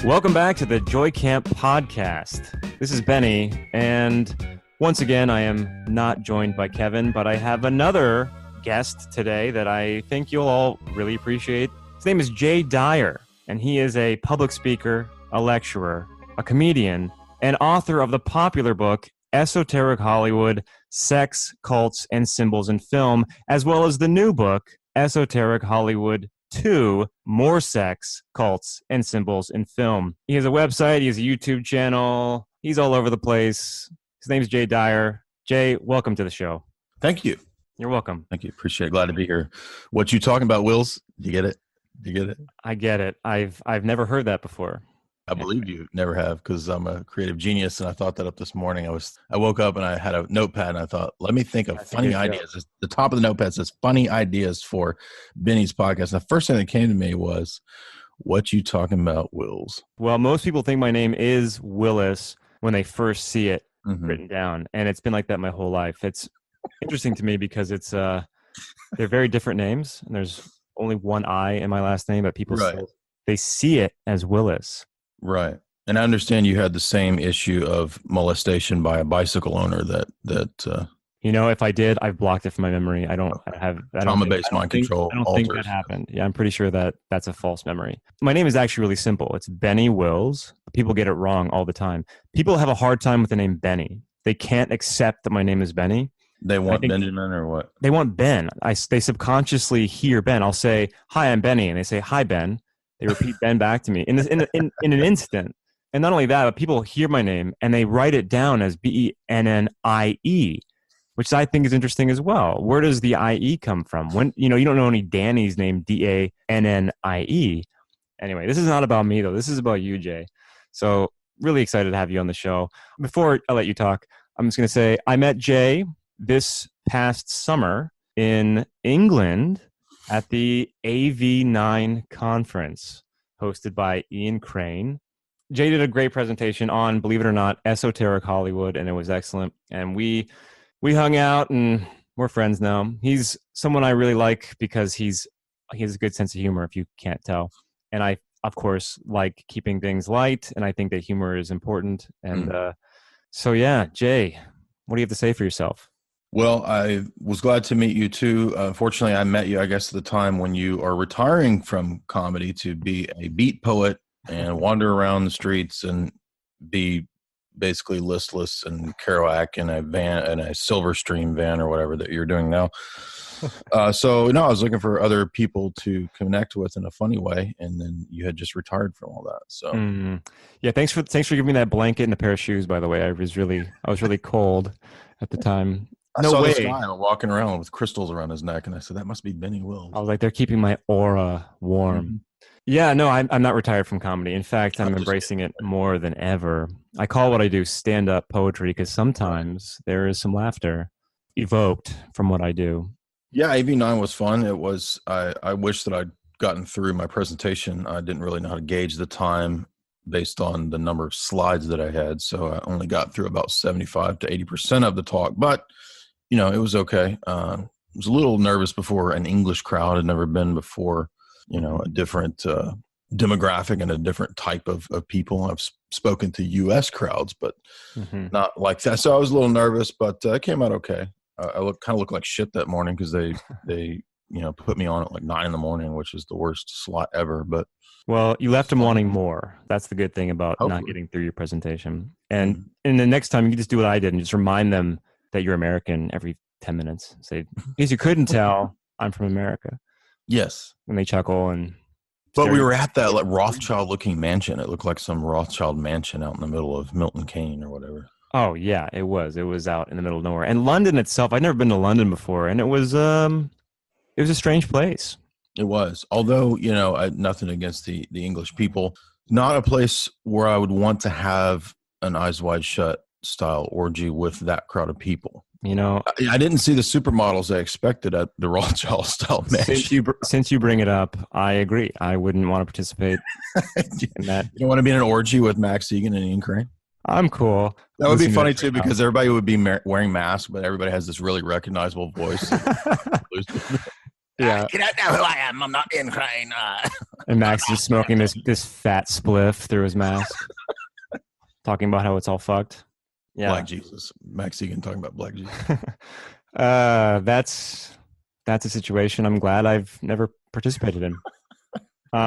Welcome back to the JoyCamp podcast. This is Benny, and once again, I am not joined by Kevin, but I have another guest today that I think you'll all really appreciate. His name is Jay Dyer, and he is a public speaker, a lecturer, a comedian, and author of the popular book, Esoteric Hollywood, Sex, Cults, and Symbols in Film, as well as the new book, Esoteric Hollywood 2, More Sex, Cults, and Symbols in Film. He has a website, he has a YouTube channel, he's all over the place. His name is Jay Dyer. Jay, welcome to the show. Thank you. You're welcome. Thank you. Appreciate it. Glad to be here. What you talking about, Wills? You get it? You get it? I get it. I've never heard that before. I believe you never have, because I'm a creative genius, and I thought that up this morning. I woke up and I had a notepad, and I thought, let me think of funny ideas. The top of the notepad says funny ideas for Benny's podcast. And the first thing that came to me was, what you talking about, Wills? Well, most people think my name is Willis when they first see it written down, and it's been like that my whole life. It's interesting to me because it's they're very different names, and there's only one I in my last name, but people still, they see it as Willis. Right. And I understand you had the same issue of molestation by a bicycle owner that you know, if I did, I've blocked it from my memory. I don't have trauma-based mind control. I don't think that happened. Yeah, I'm pretty sure that that's a false memory. My name is actually really simple. It's Benny Wills. People get it wrong all the time. People have a hard time with the name Benny. They can't accept that my name is Benny. They want Benjamin or what? They want Ben. They subconsciously hear Ben. I'll say, "Hi, I'm Benny," and they say, "Hi, Ben." They repeat Ben back to me in an instant. And not only that, but people hear my name and they write it down as Bennie, which I think is interesting as well. Where does the IE come from? When you don't know any Danny's named Dannie. Anyway, this is not about me though. This is about you, Jay. So really excited to have you on the show. Before I let you talk, I'm just going to say I met Jay this past summer in England at the AV9 conference hosted by Ian Crane. Jay did a great presentation on, believe it or not, Esoteric Hollywood, and it was excellent. And we hung out, and we're friends now. He's someone I really like because he has a good sense of humor, if you can't tell. And I, of course, like keeping things light, and I think that humor is important. And so, yeah, Jay, what do you have to say for yourself? Well, I was glad to meet you too. Unfortunately, I met you, I guess, at the time when you are retiring from comedy to be a beat poet and wander around the streets and be basically listless and Kerouac in a van, in a Silverstream van or whatever that you're doing now. So I was looking for other people to connect with in a funny way, and then you had just retired from all that. So yeah, thanks for giving me that blanket and a pair of shoes. By the way, I was really cold at the time. I saw this guy walking around with crystals around his neck, and I said, that must be Benny Wills. I was like, they're keeping my aura warm. Yeah, no, I'm not retired from comedy. In fact, I'm embracing it more than ever. I call what I do stand-up poetry because sometimes there is some laughter evoked from what I do. Yeah, AV9 was fun. It was. I wish that I'd gotten through my presentation. I didn't really know how to gauge the time based on the number of slides that I had, so I only got through about 75 to 80% of the talk, but it was okay. I was a little nervous before an English crowd. I'd never been before, a different demographic and a different type of people. I've spoken to U.S. crowds, but not like that. So I was a little nervous, but it came out okay. I kind of looked like shit that morning because they put me on at like 9 a.m, which is the worst slot ever. But well, you left them wanting more. That's the good thing about not getting through your presentation. And the next time you can just do what I did and just remind them that you're American every 10 minutes. Say, in case you couldn't tell, I'm from America. Yes. And they chuckle and... But we were at that like Rothschild-looking mansion. It looked like some Rothschild mansion out in the middle of Milton Keynes or whatever. Oh, yeah, it was. It was out in the middle of nowhere. And London itself, I'd never been to London before, and it was a strange place. It was. Although, nothing against the English people. Not a place where I would want to have an Eyes Wide Shut style orgy with that crowd of people. I didn't see the supermodels I expected at the Rothschild style mansion. Since you bring it up, I agree. I wouldn't want to participate in that. You don't want to be in an orgy with Max Egan and Ian Crane? I'm cool. That would be funny too, because everybody would be wearing masks, but everybody has this really recognizable voice. Yeah. You don't know who I am. I'm not in Ukraine. And Max just smoking this fat spliff through his mask, talking about how it's all fucked. Yeah. Black Jesus. Max Egan talking about Black Jesus. That's a situation I'm glad I've never participated in.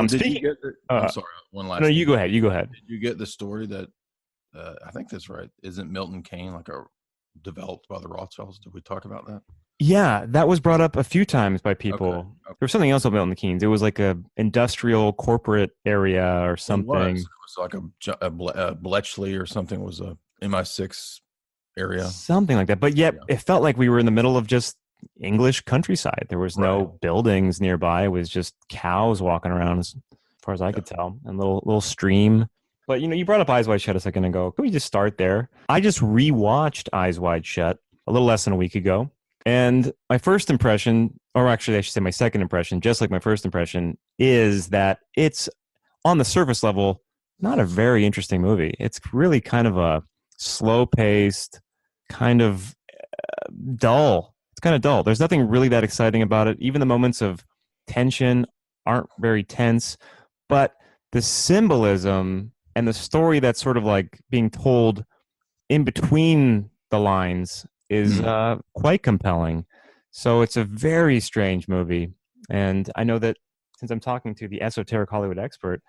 Did you get I'm sorry, one last No, thing. you go ahead. Did you get the story that I think that's right? Isn't Milton Kane like developed by the Rothschilds? Did we talk about that? Yeah, that was brought up a few times by people. Okay. There was something else about Milton Keynes. It was like a industrial corporate area or something. It was like a Bletchley or something. Was a MI6 area, something like that. But yet, it felt like we were in the middle of just English countryside. There was no buildings nearby. It was just cows walking around, as far as I could tell, and little stream. But you brought up Eyes Wide Shut a second ago. Can we just start there? I just rewatched Eyes Wide Shut a little less than a week ago. And my first impression, or actually I should say my second impression, just like my first impression, is that it's, on the surface level, not a very interesting movie. It's really kind of a slow-paced, kind of dull. It's kind of dull. There's nothing really that exciting about it. Even the moments of tension aren't very tense. But the symbolism and the story that's sort of like being told in between the lines is quite compelling. So it's a very strange movie. And I know that since I'm talking to the Esoteric Hollywood expert,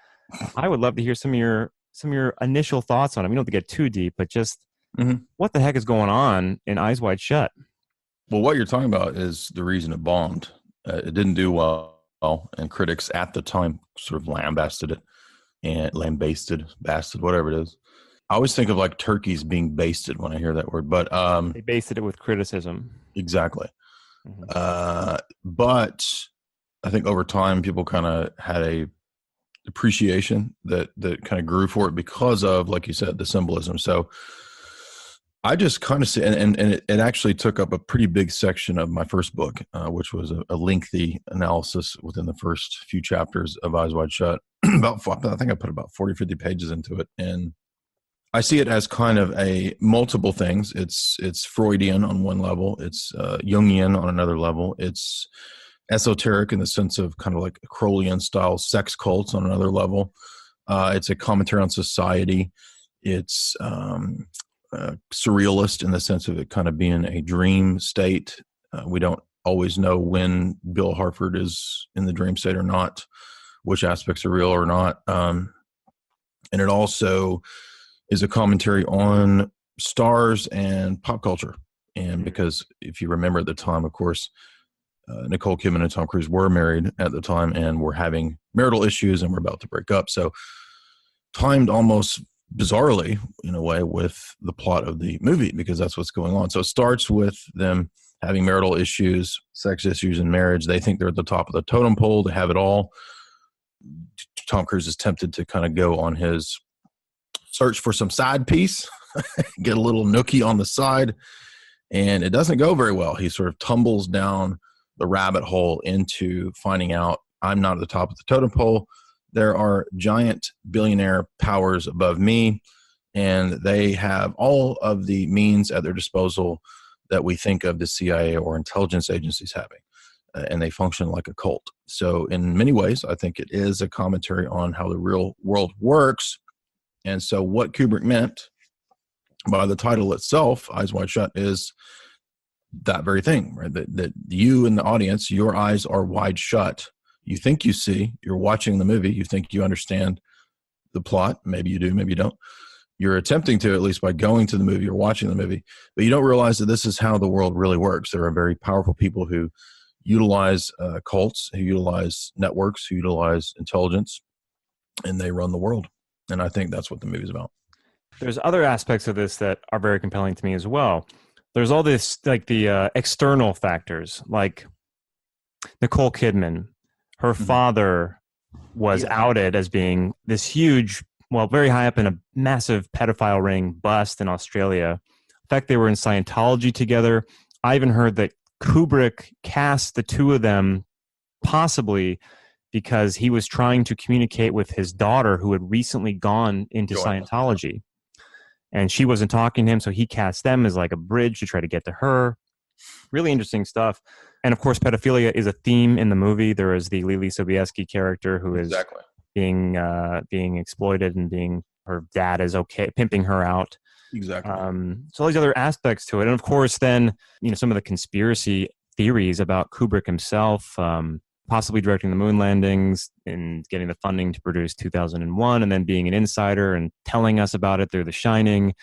I would love to hear some of your initial thoughts on it. We don't have to get too deep, but just what the heck is going on in Eyes Wide Shut? Well, what you're talking about is the reason it bombed. It didn't do well, and critics at the time sort of lambasted it, whatever it is. I always think of like turkeys being basted when I hear that word, but they basted it with criticism. Exactly. But I think over time people kind of had a appreciation that kind of grew for it because of, like you said, the symbolism. So I just kind of see, and it actually took up a pretty big section of my first book, which was a lengthy analysis within the first few chapters of Eyes Wide Shut. I think I put about 40, 50 pages into it. And I see it as kind of multiple things. It's Freudian on one level. It's Jungian on another level. It's esoteric in the sense of kind of like Crowleyan style sex cults on another level. It's a commentary on society. It's surrealist in the sense of it kind of being a dream state. We don't always know when Bill Harford is in the dream state or not, which aspects are real or not. And it also is a commentary on stars and pop culture. And because if you remember at the time, of course, Nicole Kidman and Tom Cruise were married at the time and were having marital issues and were about to break up. So timed almost bizarrely in a way with the plot of the movie, because that's what's going on. So it starts with them having marital issues, sex issues, and marriage. They think they're at the top of the totem pole. They have it all. Tom Cruise is tempted to kind of go on his search for some side piece, get a little nookie on the side, and it doesn't go very well. He sort of tumbles down the rabbit hole into finding out, I'm not at the top of the totem pole. There are giant billionaire powers above me, and they have all of the means at their disposal that we think of the CIA or intelligence agencies having, and they function like a cult. So in many ways, I think it is a commentary on how the real world works. And so what Kubrick meant by the title itself, Eyes Wide Shut, is that very thing, right? That you in the audience, your eyes are wide shut. You think you see, you're watching the movie, you think you understand the plot. Maybe you do, maybe you don't. You're attempting to, at least by going to the movie or watching the movie, but you don't realize that this is how the world really works. There are very powerful people who utilize cults, who utilize networks, who utilize intelligence, and they run the world. And I think that's what the movie's about. There's other aspects of this that are very compelling to me as well. There's all this, like the external factors, like Nicole Kidman. Her father was outed as being this huge, well, very high up in a massive pedophile ring bust in Australia. In fact, they were in Scientology together. I even heard that Kubrick cast the two of them possibly because he was trying to communicate with his daughter who had recently gone into Scientology. And she wasn't talking to him, so he cast them as like a bridge to try to get to her. Really interesting stuff. And of course, pedophilia is a theme in the movie. There is the Lily Sobieski character who is Exactly. being exploited and her dad is pimping her out. Exactly. So all these other aspects to it. And of course, then, some of the conspiracy theories about Kubrick himself, possibly directing the moon landings and getting the funding to produce 2001, and then being an insider and telling us about it through The Shining,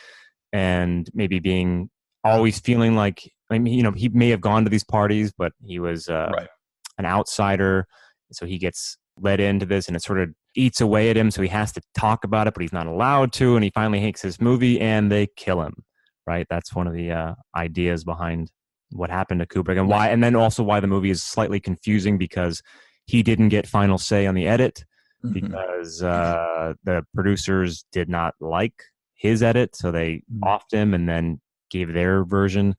and maybe being always feeling like, he may have gone to these parties, but he was Right. an outsider. So he gets led into this and it sort of eats away at him. So he has to talk about it, but he's not allowed to. And he finally hates this movie and they kill him. Right. That's one of the ideas behind what happened to Kubrick, and why, and then also why the movie is slightly confusing, because he didn't get final say on the edit because the producers did not like his edit. So they offed him and then gave their version.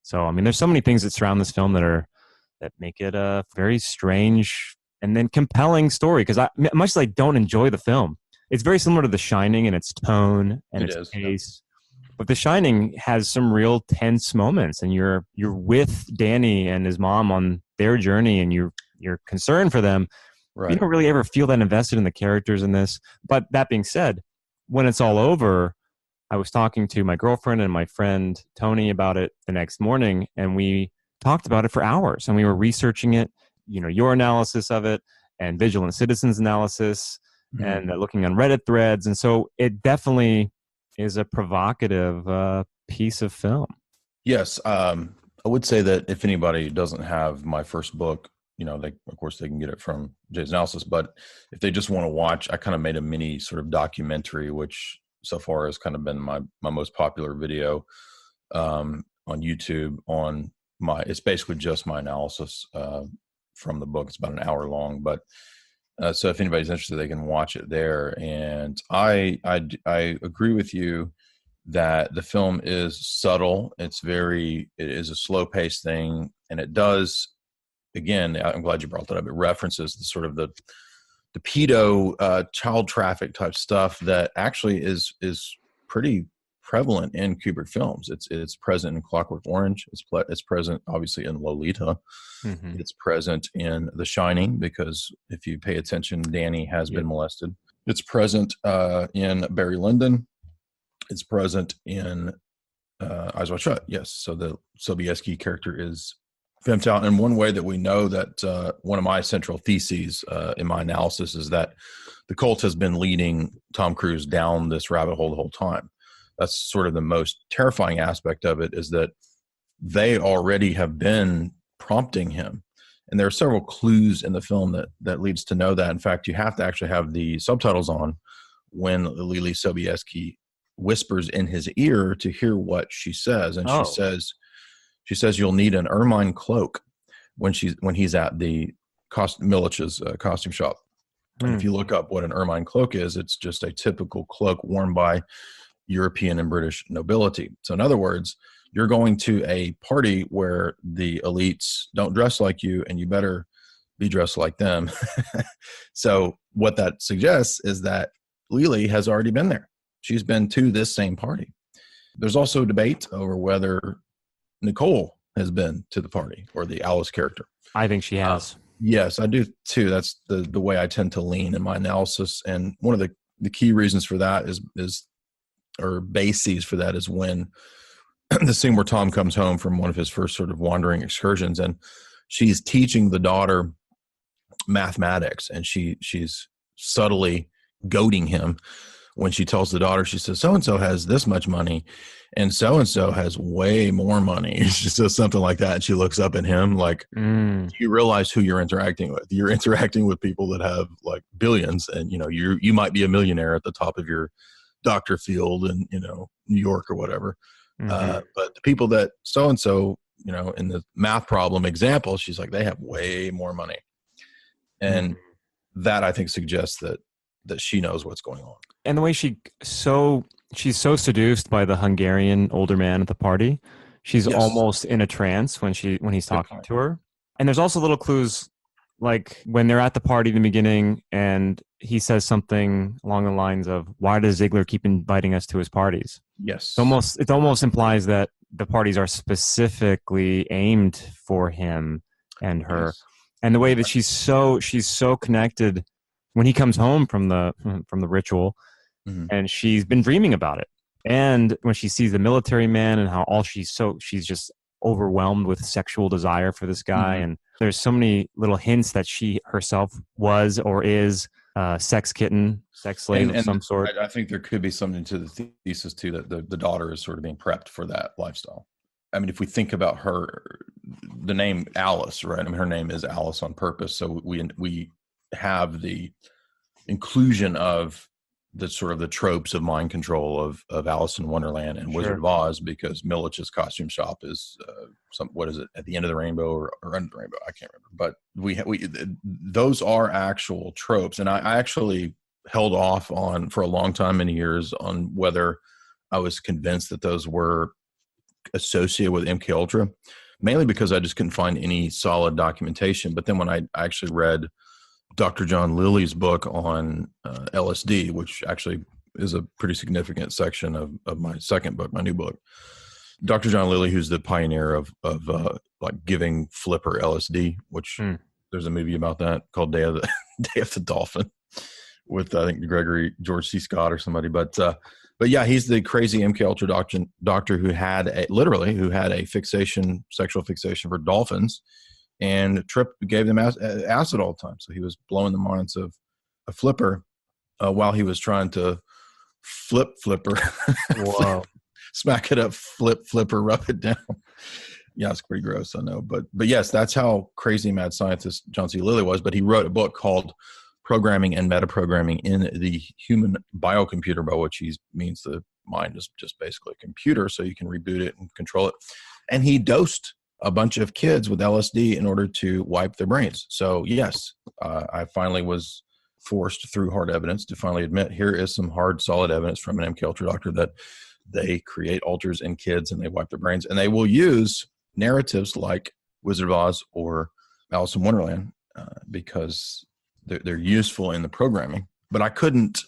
So, there's so many things that surround this film that make it a very strange and then compelling story. Because much as I don't enjoy the film, it's very similar to The Shining in its tone and its pace. But The Shining has some real tense moments, and you're with Danny and his mom on their journey, and you're concerned for them. Right. You don't really ever feel that invested in the characters in this. But that being said, when it's all over, I was talking to my girlfriend and my friend Tony about it the next morning, and we talked about it for hours, and we were researching it, your analysis of it and Vigilant Citizens analysis and looking on Reddit threads. And so it definitely is a provocative piece of film. Yes. I would say that if anybody doesn't have my first book, of course they can get it from Jay's analysis, but if they just want to watch, I kind of made a mini sort of documentary, which so far has kind of been my most popular video on YouTube. It's basically just my analysis from the book. It's about an hour long, but so if anybody's interested, they can watch it there. And I agree with you that the film is subtle. It is a slow paced thing, and it does. Again, I'm glad you brought that up. It references the sort of the pedo child traffic type stuff that actually is pretty prevalent in Kubrick films. It's present in Clockwork Orange. It's present obviously in Lolita. It's present in The Shining, because if you pay attention, Danny has been molested. It's present in Barry Lyndon. It's present in Eyes Wide Shut. Yes. So the Sobieski character is pimped out. And one way that we know that one of my central theses in my analysis is that the cult has been leading Tom Cruise down this rabbit hole the whole time. That's sort of the most terrifying aspect of it, is that they already have been prompting him. And there are several clues in the film that leads to know that. In fact, you have to actually have the subtitles on when Lily Sobieski whispers in his ear to hear what she says. And she says, you'll need an ermine cloak when he's at the Milich's costume shop. And if you look up what an ermine cloak is, it's just a typical cloak worn by European and British nobility. So in other words, you're going to a party where the elites don't dress like you, and you better be dressed like them. So what that suggests is that Lily has already been there. She's been to this same party. There's also debate over whether Nicole has been to the party, or the Alice character. I think she has. Yes, I do too. That's the way I tend to lean in my analysis. And one of the key reasons for that or bases for that is when the scene where Tom comes home from one of his first sort of wandering excursions, and she's teaching the daughter mathematics, and she's subtly goading him when she tells the daughter, she says, so-and-so has this much money and so-and-so has way more money. She says something like that. And she looks up at him like, you realize who you're interacting with. You're interacting with people that have like billions, and, you might be a millionaire at the top of your doctor field in, New York or whatever. But the people that so-and-so, in the math problem example, she's like, they have way more money. And that, I think, suggests that she knows what's going on. And the way she's so seduced by the Hungarian older man at the party, she's almost in a trance when he's talking to her. And there's also little clues, like when they're at the party in the beginning, and he says something along the lines of, "Why does Ziegler keep inviting us to his parties?" Yes, it almost implies that the parties are specifically aimed for him and her. Yes. And the way that she's so connected when he comes home from the ritual, Mhm. and she's been dreaming about it. And when she sees the military man and how she's just overwhelmed with sexual desire for this guy. Mhm. And there's so many little hints that she herself was or is a sex kitten, sex slave of some sort. I think there could be something to the thesis too, that the daughter is sort of being prepped for that lifestyle. I mean, if we think about her, the name Alice, right? I mean, her name is Alice on purpose. So we have the inclusion of the sort of the tropes of mind control of Alice in Wonderland and Wizard of Oz, because Millich's costume shop is what is it, at the end of the rainbow or under the rainbow? I can't remember. But we those are actual tropes, and I actually held off on for a long time, many years, on whether I was convinced that those were associated with MKUltra, mainly because I just couldn't find any solid documentation. But then when I actually read Dr. John Lilly's book on LSD, which actually is a pretty significant section of my second book, my new book. Dr. John Lilly, who's the pioneer of like giving flipper LSD, which there's a movie about that called Day of the Dolphin with, I think, George C. Scott or somebody. But yeah, he's the crazy MKUltra doctor who had a sexual fixation for dolphins. And Tripp gave them acid all the time. So he was blowing them on into a flipper while he was trying to flipper. Wow. Smack it up, flipper, rub it down. Yeah, it's pretty gross, I know. But yes, that's how crazy mad scientist John C. Lilly was. But he wrote a book called Programming and Metaprogramming in the Human Biocomputer, by which he means the mind is just basically a computer, so you can reboot it and control it. And he dosed a bunch of kids with LSD in order to wipe their brains. So yes, I finally was forced through hard evidence to finally admit here is some hard, solid evidence from an MKUltra doctor that they create alters in kids and they wipe their brains. And they will use narratives like Wizard of Oz or Alice in Wonderland because they're useful in the programming. But I couldn't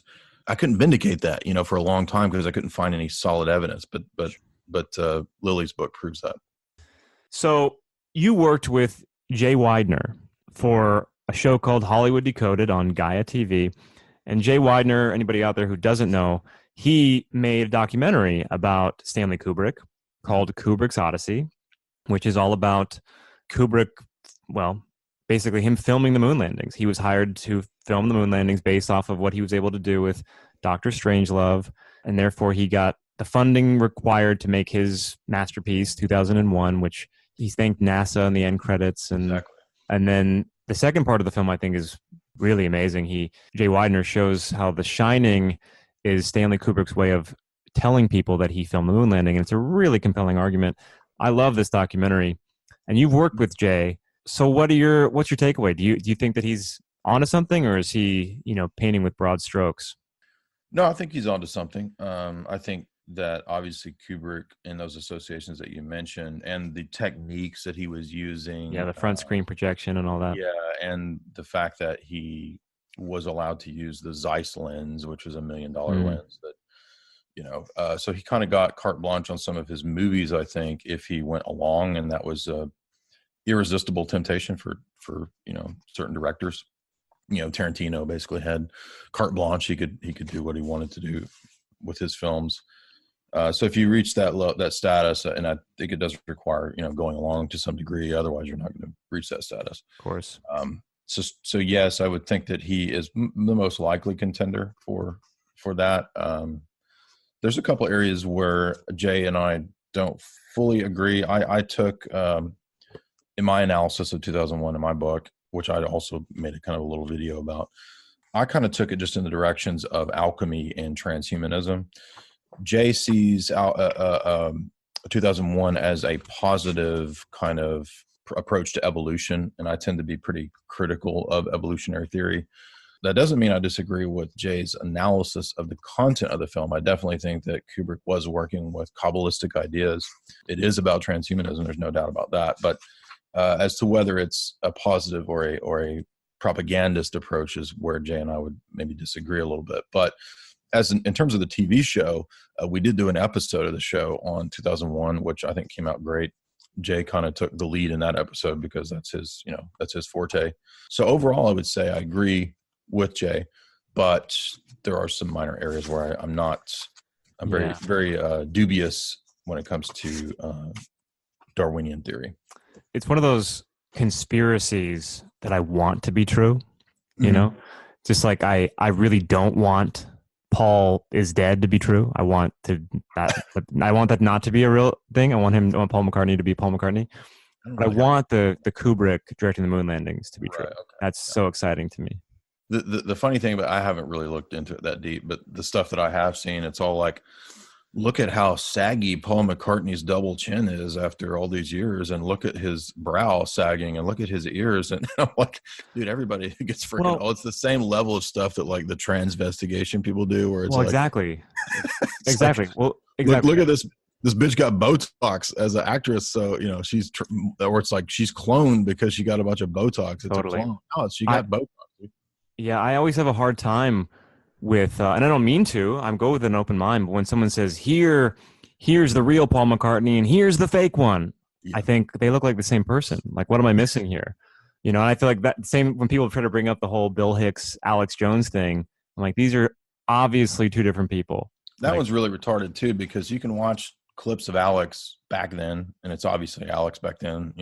vindicate that, for a long time because I couldn't find any solid evidence. But Lilly's book proves that. So you worked with Jay Widener for a show called Hollywood Decoded on Gaia TV. And Jay Widener, anybody out there who doesn't know, he made a documentary about Stanley Kubrick called Kubrick's Odyssey, which is all about Kubrick, well, basically him filming the moon landings. He was hired to film the moon landings based off of what he was able to do with Dr. Strangelove, and therefore he got the funding required to make his masterpiece, 2001, which he thanked NASA in the end credits. And then the second part of the film, I think, is really amazing. Jay Widener shows how The Shining is Stanley Kubrick's way of telling people that he filmed the moon landing. And it's a really compelling argument. I love this documentary. And you've worked with Jay. So what's your takeaway? Do you think that he's onto something, or is he, painting with broad strokes? No, I think he's onto something. I think that obviously Kubrick and those associations that you mentioned and the techniques that he was using. Yeah, the front screen projection and all that. Yeah, and the fact that he was allowed to use the Zeiss lens, which was $1 million lens that, so he kind of got carte blanche on some of his movies, I think, if he went along, and that was a irresistible temptation for certain directors. Tarantino basically had carte blanche. He could do what he wanted to do with his films. So if you reach that status, and I think it does require, going along to some degree, otherwise you're not going to reach that status. Of course. So yes, I would think that he is the most likely contender for that. There's a couple areas where Jay and I don't fully agree. I took, in my analysis of 2001 in my book, which I also made a kind of a little video about, I kind of took it just in the directions of alchemy and transhumanism. Jay sees 2001 as a positive kind of approach to evolution, and I tend to be pretty critical of evolutionary theory. That doesn't mean I disagree with Jay's analysis of the content of the film. I definitely think that Kubrick was working with Kabbalistic ideas. It is about transhumanism, there's no doubt about that. But as to whether it's a positive or a propagandist approach is where Jay and I would maybe disagree a little bit. But in terms of the TV show, we did do an episode of the show on 2001, which I think came out great. Jay kind of took the lead in that episode because that's his forte. So overall, I would say I agree with Jay, but there are some minor areas where I'm very, very dubious when it comes to Darwinian theory. It's one of those conspiracies that I want to be true, you know, just like I really don't want Paul is dead to be true. I want that not to be a real thing. I want Paul McCartney to be Paul McCartney. But I want the Kubrick directing the moon landings to be true. Okay. That's so exciting to me. The funny thing, but I haven't really looked into it that deep, but the stuff that I have seen, it's all like, look at how saggy Paul McCartney's double chin is after all these years, and look at his brow sagging, and look at his ears. And I'm like, dude, everybody gets freaking, it's the same level of stuff that like the transvestigation people do, where it's exactly. Exactly. Like, well, exactly. Look at this bitch got Botox as an actress. So, or it's like she's cloned because she got a bunch of Botox. It's totally a clone. No, she got Botox. Yeah. I always have a hard time with, and I don't mean to, I'm go with an open mind, but when someone says, here's the real Paul McCartney and here's the fake one, I think they look like the same person. Like, what am I missing here? And I feel like that same, when people try to bring up the whole Bill Hicks, Alex Jones thing, I'm like, these are obviously two different people. That one's really retarded too, because you can watch clips of Alex back then, and it's obviously Alex back then,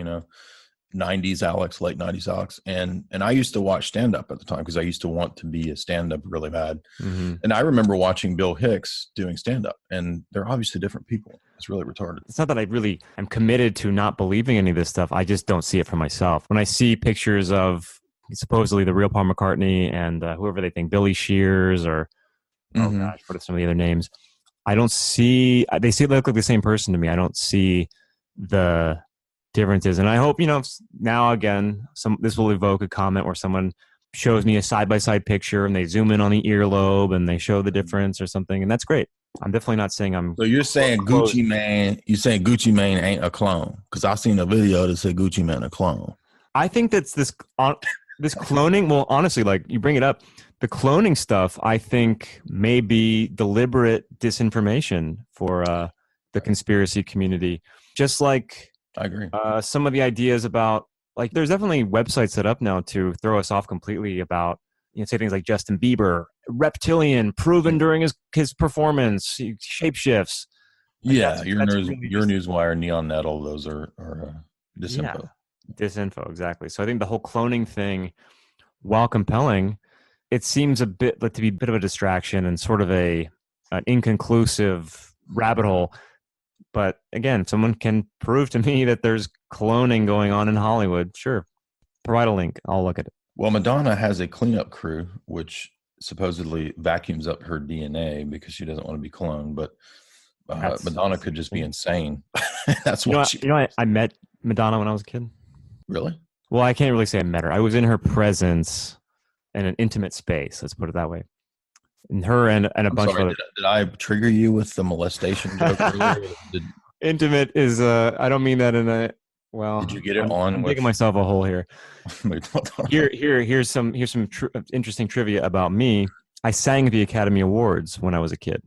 90s Alex, late 90s Alex. And I used to watch stand-up at the time because I used to want to be a stand-up really bad. Mm-hmm. And I remember watching Bill Hicks doing stand-up, and they're obviously different people. It's really retarded. It's not that I really am committed to not believing any of this stuff. I just don't see it for myself. When I see pictures of supposedly the real Paul McCartney and whoever they think, Billy Shears or, what are some of the other names? I don't see, they look like the same person to me. I don't see the differences. And I hope, now again, this will evoke a comment where someone shows me a side-by-side picture and they zoom in on the earlobe and they show the difference or something. And that's great. I'm definitely not saying I'm... So you're saying Gucci Mane ain't a clone? Because I seen a video that said Gucci Mane a clone. I think that's this cloning. Well, honestly, like you bring it up, the cloning stuff, I think may be deliberate disinformation for the conspiracy community. Just like... I agree. Some of the ideas about, like, there's definitely websites set up now to throw us off completely about, say things like Justin Bieber, reptilian, proven during his performance, shapeshifts. Like your Newswire, Neon Net, all those are disinfo. Yeah, disinfo, exactly. So I think the whole cloning thing, while compelling, it seems a bit like to be a bit of a distraction and sort of an inconclusive rabbit hole. But again, if someone can prove to me that there's cloning going on in Hollywood, sure. Provide a link. I'll look at it. Well, Madonna has a cleanup crew, which supposedly vacuums up her DNA because she doesn't want to be cloned. But Madonna could just be insane. That's what I met Madonna when I was a kid. Really? Well, I can't really say I met her. I was in her presence in an intimate space. Let's put it that way. And her and a bunch of other... Did I trigger you with the molestation joke earlier? Intimate is I don't mean that in a did you get it on? I'm digging myself a hole here. Here's some interesting trivia about me. I sang at the Academy Awards when I was a kid.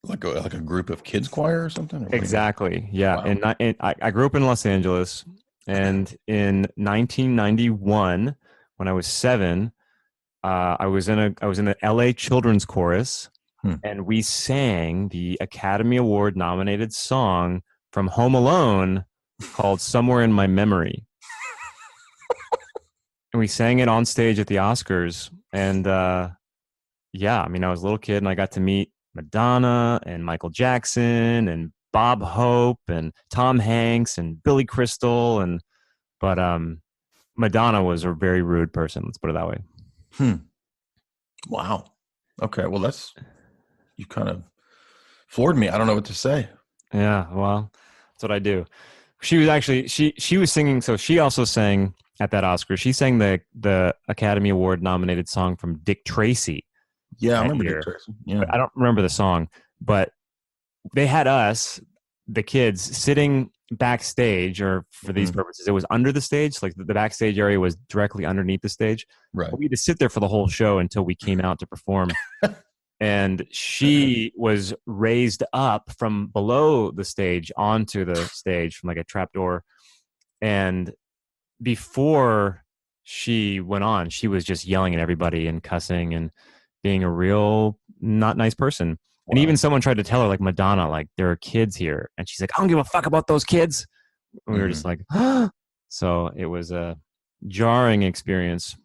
Like a group of kids choir or something? Exactly. Yeah. Wow. And I grew up in Los Angeles, and in 1991, when I was 7, I was in the LA Children's Chorus, and we sang the Academy Award nominated song from Home Alone called "Somewhere in My Memory," and we sang it on stage at the Oscars. And I was a little kid, and I got to meet Madonna and Michael Jackson and Bob Hope and Tom Hanks and Billy Crystal, but Madonna was a very rude person. Let's put it that way. Wow. Okay. Well, you kind of floored me. I don't know what to say. Yeah. Well, that's what I do. She was actually, she was singing. So she also sang at that Oscar. She sang the Academy Award nominated song from Dick Tracy. Yeah. I remember Dick Tracy. Yeah. I don't remember the song, but they had us, the kids, sitting backstage, or for these purposes, it was under the stage. Like the backstage area was directly underneath the stage. Right. But we had to sit there for the whole show until we came out to perform. and she was raised up from below the stage onto the stage from like a trapdoor. And before she went on, she was just yelling at everybody and cussing and being a real not nice person. Wow. And even someone tried to tell her, like Madonna, like, there are kids here. And she's like, I don't give a fuck about those kids. And we were just like, ah. So it was a jarring experience.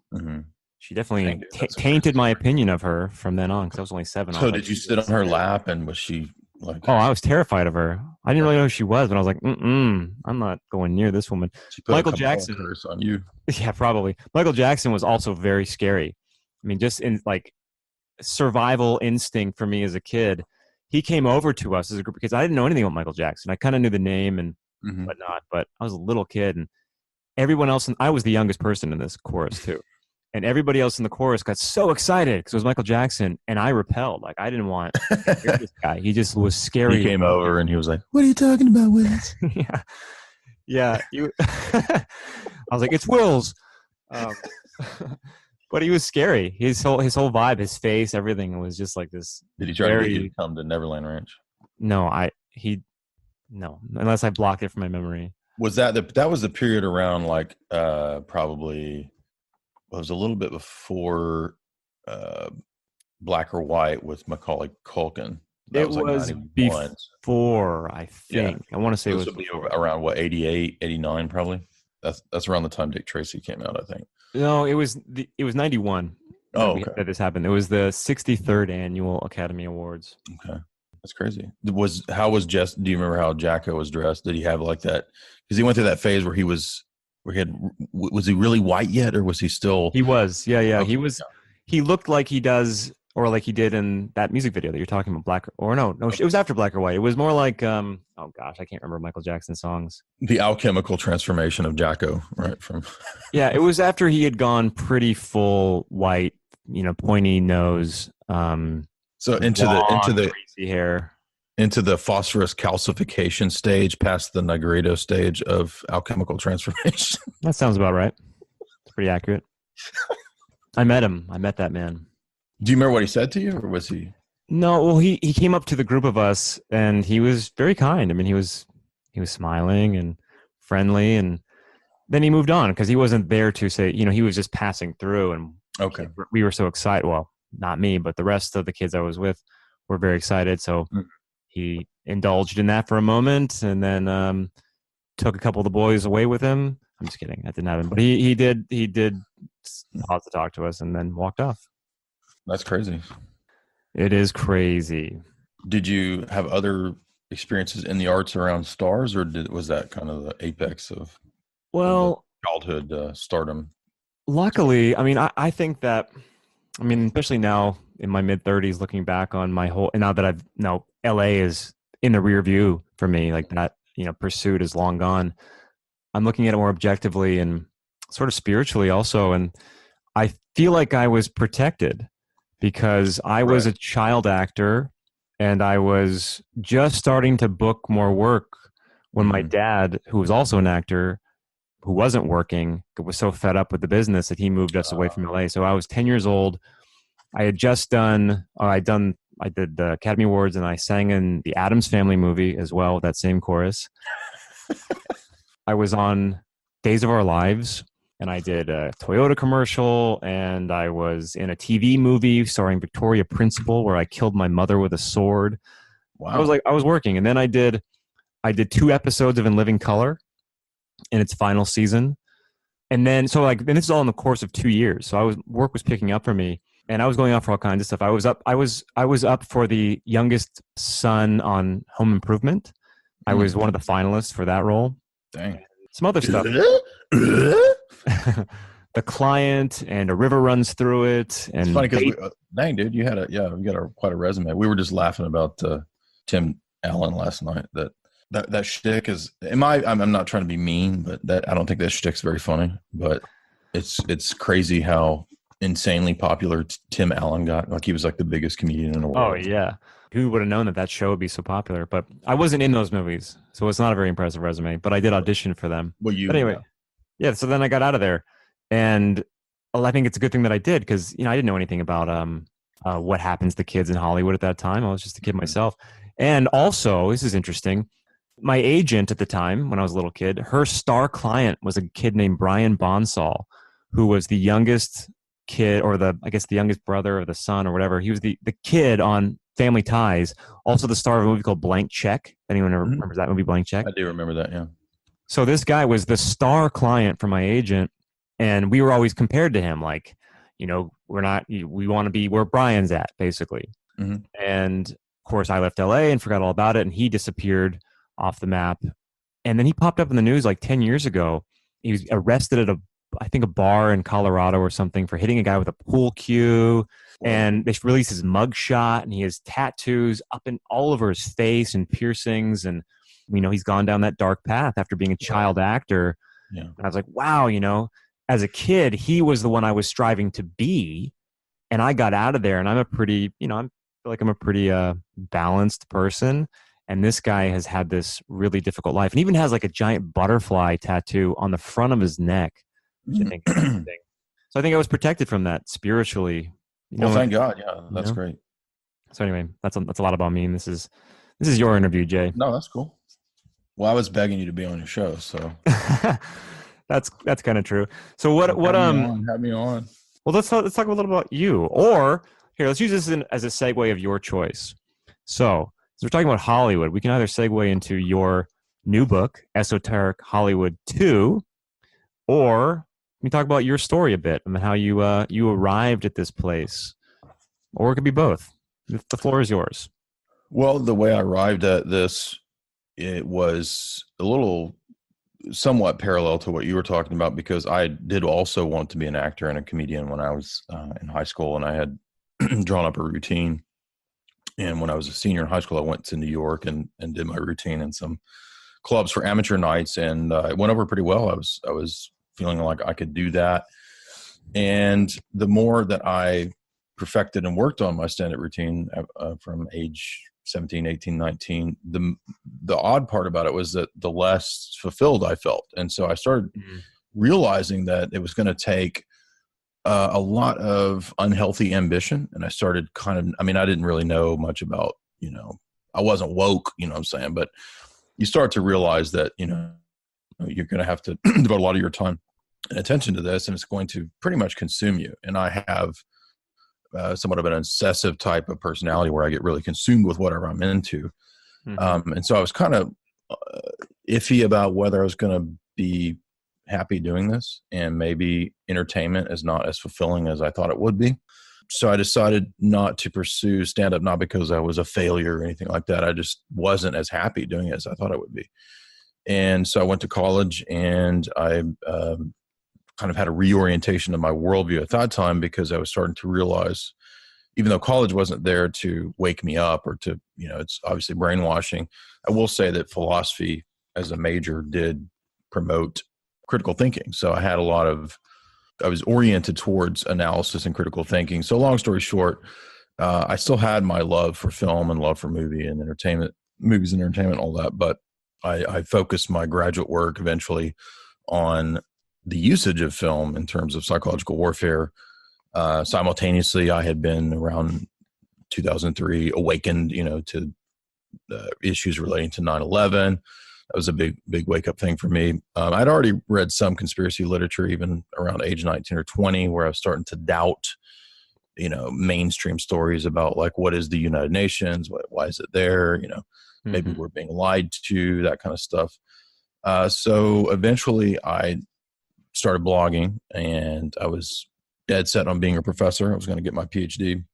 She definitely tainted my opinion of her from then on, because I was only 7. So did you sit on her lap, and was she like... Oh, I was terrified of her. I didn't really know who she was, but I was like, I'm not going near this woman. Michael Jackson. Curse on you. Yeah, probably. Michael Jackson was also very scary. I mean, just in like survival instinct for me as a kid, he came over to us as a group of kids. I didn't know anything about Michael Jackson. I kind of knew the name and whatnot, but I was a little kid, and everyone else, I was the youngest person in this chorus too. And everybody else in the chorus got so excited because it was Michael Jackson, and I repelled. Like, I didn't want to hear this guy. He just was scary. He came over and he was like, "What are you talking about, Wills?" Yeah. I was like, "It's Wills," but he was scary. His whole vibe, his face, everything was just like this. Did he try to get you to come to Neverland Ranch? No, no, unless I blocked it from my memory. Was that was the period around like probably... It was a little bit before Black or White with Macaulay Culkin. It was before, I think. Yeah. I want to say it was around what, 88, 89 probably. That's around the time Dick Tracy came out, I think. No, it was 91. That this happened. It was the 63rd annual Academy Awards. Okay, that's crazy. Do you remember how Jacko was dressed? Did he have like that? Because he went through that phase where was he really white yet, or was he still? He was, yeah. Okay. He was. He looked like he does, or like he did in that music video that you're talking about. It was after Black or White. It was more like, oh gosh, I can't remember Michael Jackson songs. The alchemical transformation of Jacko, right? Yeah, it was after he had gone pretty full white, pointy nose. So into the crazy hair. Into the phosphorus calcification stage, past the Negredo stage of alchemical transformation. That sounds about right. It's pretty accurate. I met him. I met that man. Do you remember what he said to you, or was he? No, well, he came up to the group of us, and he was very kind. I mean, he was smiling and friendly, and then he moved on because he wasn't there to say, he was just passing through, and okay, we were so excited. Well, not me, but the rest of the kids I was with were very excited. So he indulged in that for a moment, and then took a couple of the boys away with him. I'm just kidding. That didn't happen, but he did pause to talk to us, and then walked off. That's crazy. It is crazy. Did you have other experiences in the arts around stars, or was that kind of the apex of childhood stardom? Luckily, I mean, I think that, especially now in my mid-30s, looking back on my whole, and now that LA is in the rear view for me, like that, pursuit is long gone. I'm looking at it more objectively and sort of spiritually also. And I feel like I was protected because I was a child actor, and I was just starting to book more work when my dad, who was also an actor, who wasn't working, was so fed up with the business that he moved us away from LA. So I was 10 years old. I had just did the Academy Awards, and I sang in the Addams Family movie as well, that same chorus. I was on Days of Our Lives, and I did a Toyota commercial, and I was in a TV movie starring Victoria Principal where I killed my mother with a sword. Wow. I was working, and then I did 2 episodes of In Living Color in its final season. And then, and this is all in the course of 2 years. So work was picking up for me. And I was going out for all kinds of stuff. I was up for the youngest son on Home Improvement. I was one of the finalists for that role. Dang. Some other stuff. The Client, and A River Runs Through It. And it's funny because, dang, dude, you got quite a resume. We were just laughing about Tim Allen last night. That shtick is, I'm not trying to be mean, but I don't think that shtick's very funny. But it's crazy how insanely popular Tim Allen got. Like, he was like the biggest comedian in the world. Oh yeah, who would have known that show would be so popular? But I wasn't in those movies, so it's not a very impressive resume. But I did audition for them. But anyway, yeah. So then I got out of there, and I think it's a good thing that I did, because I didn't know anything about what happens to kids in Hollywood at that time. I was just a kid myself. And also, this is interesting. My agent at the time, when I was a little kid, her star client was a kid named Brian Bonsall, who was the youngest kid, or I guess the youngest brother or the son or whatever. He was the kid on Family Ties, also the star of a movie called Blank Check. Anyone remembers that movie, Blank Check? I do remember that, yeah. So this guy was the star client for my agent, and we were always compared to him, like, we want to be where Brian's at, basically. Mm-hmm. And of course, I left LA and forgot all about it, and he disappeared off the map. And then he popped up in the news like 10 years ago. He was arrested at I think a bar in Colorado or something for hitting a guy with a pool cue. And they released his mugshot, and he has tattoos up in all over his face and piercings. And, he's gone down that dark path after being a child actor. Yeah. And I was like, wow, as a kid, he was the one I was striving to be. And I got out of there, and I'm a pretty, I feel like I'm a pretty balanced person. And this guy has had this really difficult life, and even has like a giant butterfly tattoo on the front of his neck, which I think is interesting. So I think I was protected from that spiritually. Well, thank God. Yeah, that's great. So anyway, that's a lot about me. And this is your interview, Jay. No, that's cool. Well, I was begging you to be on your show, so that's kind of true. So what have me on. Well, let's talk a little about you. Or here, let's use this as a segue of your choice. So we're talking about Hollywood. We can either segue into your new book, Esoteric Hollywood 2, or we can talk about your story a bit and how you arrived at this place. Or it could be both. The floor is yours. Well, the way I arrived at this, it was a little somewhat parallel to what you were talking about, because I did also want to be an actor and a comedian when I was in high school, and I had drawn up a routine. And when I was a senior in high school, I went to New York and did my routine in some clubs for amateur nights, and it went over pretty well. I was feeling like I could do that. And the more that I perfected and worked on my stand-up routine from age 17, 18, 19, the odd part about it was that the less fulfilled I felt. And so I started realizing that it was going to take a lot of unhealthy ambition. And I started I didn't really know much about, I wasn't woke, what I'm saying, but you start to realize that, you're going to have to devote a lot of your time and attention to this, and it's going to pretty much consume you. And I have somewhat of an obsessive type of personality where I get really consumed with whatever I'm into. Mm-hmm. And so I was kind of iffy about whether I was going to be happy doing this, and maybe entertainment is not as fulfilling as I thought it would be. So I decided not to pursue stand-up, not because I was a failure or anything like that. I just wasn't as happy doing it as I thought I would be. And so I went to college, and I kind of had a reorientation of my worldview at that time, because I was starting to realize, even though college wasn't there to wake me up or to, it's obviously brainwashing. I will say that philosophy as a major did promote critical thinking. So I was oriented towards analysis and critical thinking. So long story short, I still had my love for film and love for movies and entertainment, all that. But I focused my graduate work eventually on the usage of film in terms of psychological warfare. Simultaneously, I had been around 2003 awakened, to issues relating to 9/11. That was a big wake up thing for me. I'd already read some conspiracy literature, even around age 19 or 20, where I was starting to doubt, mainstream stories about, like, what is the United Nations? Why is it there? Maybe we're being lied to, that kind of stuff. So eventually I started blogging, and I was dead set on being a professor. I was going to get my PhD.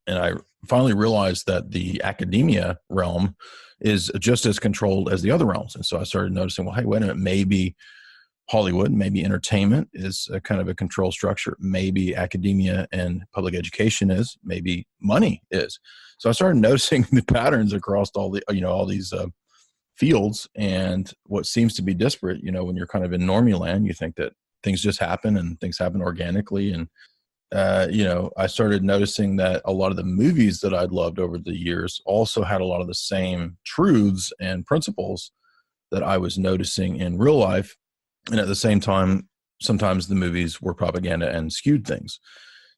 And I finally realized that the academia realm is just as controlled as the other realms. And so I started noticing, well, hey, wait a minute, maybe Hollywood, maybe entertainment is a kind of a control structure. Maybe academia and public education is, maybe money is. So I started noticing the patterns across all these fields, and what seems to be disparate. When you're kind of in normie land, you think that things just happen and things happen organically. And, I started noticing that a lot of the movies that I'd loved over the years also had a lot of the same truths and principles that I was noticing in real life. And at the same time, sometimes the movies were propaganda and skewed things.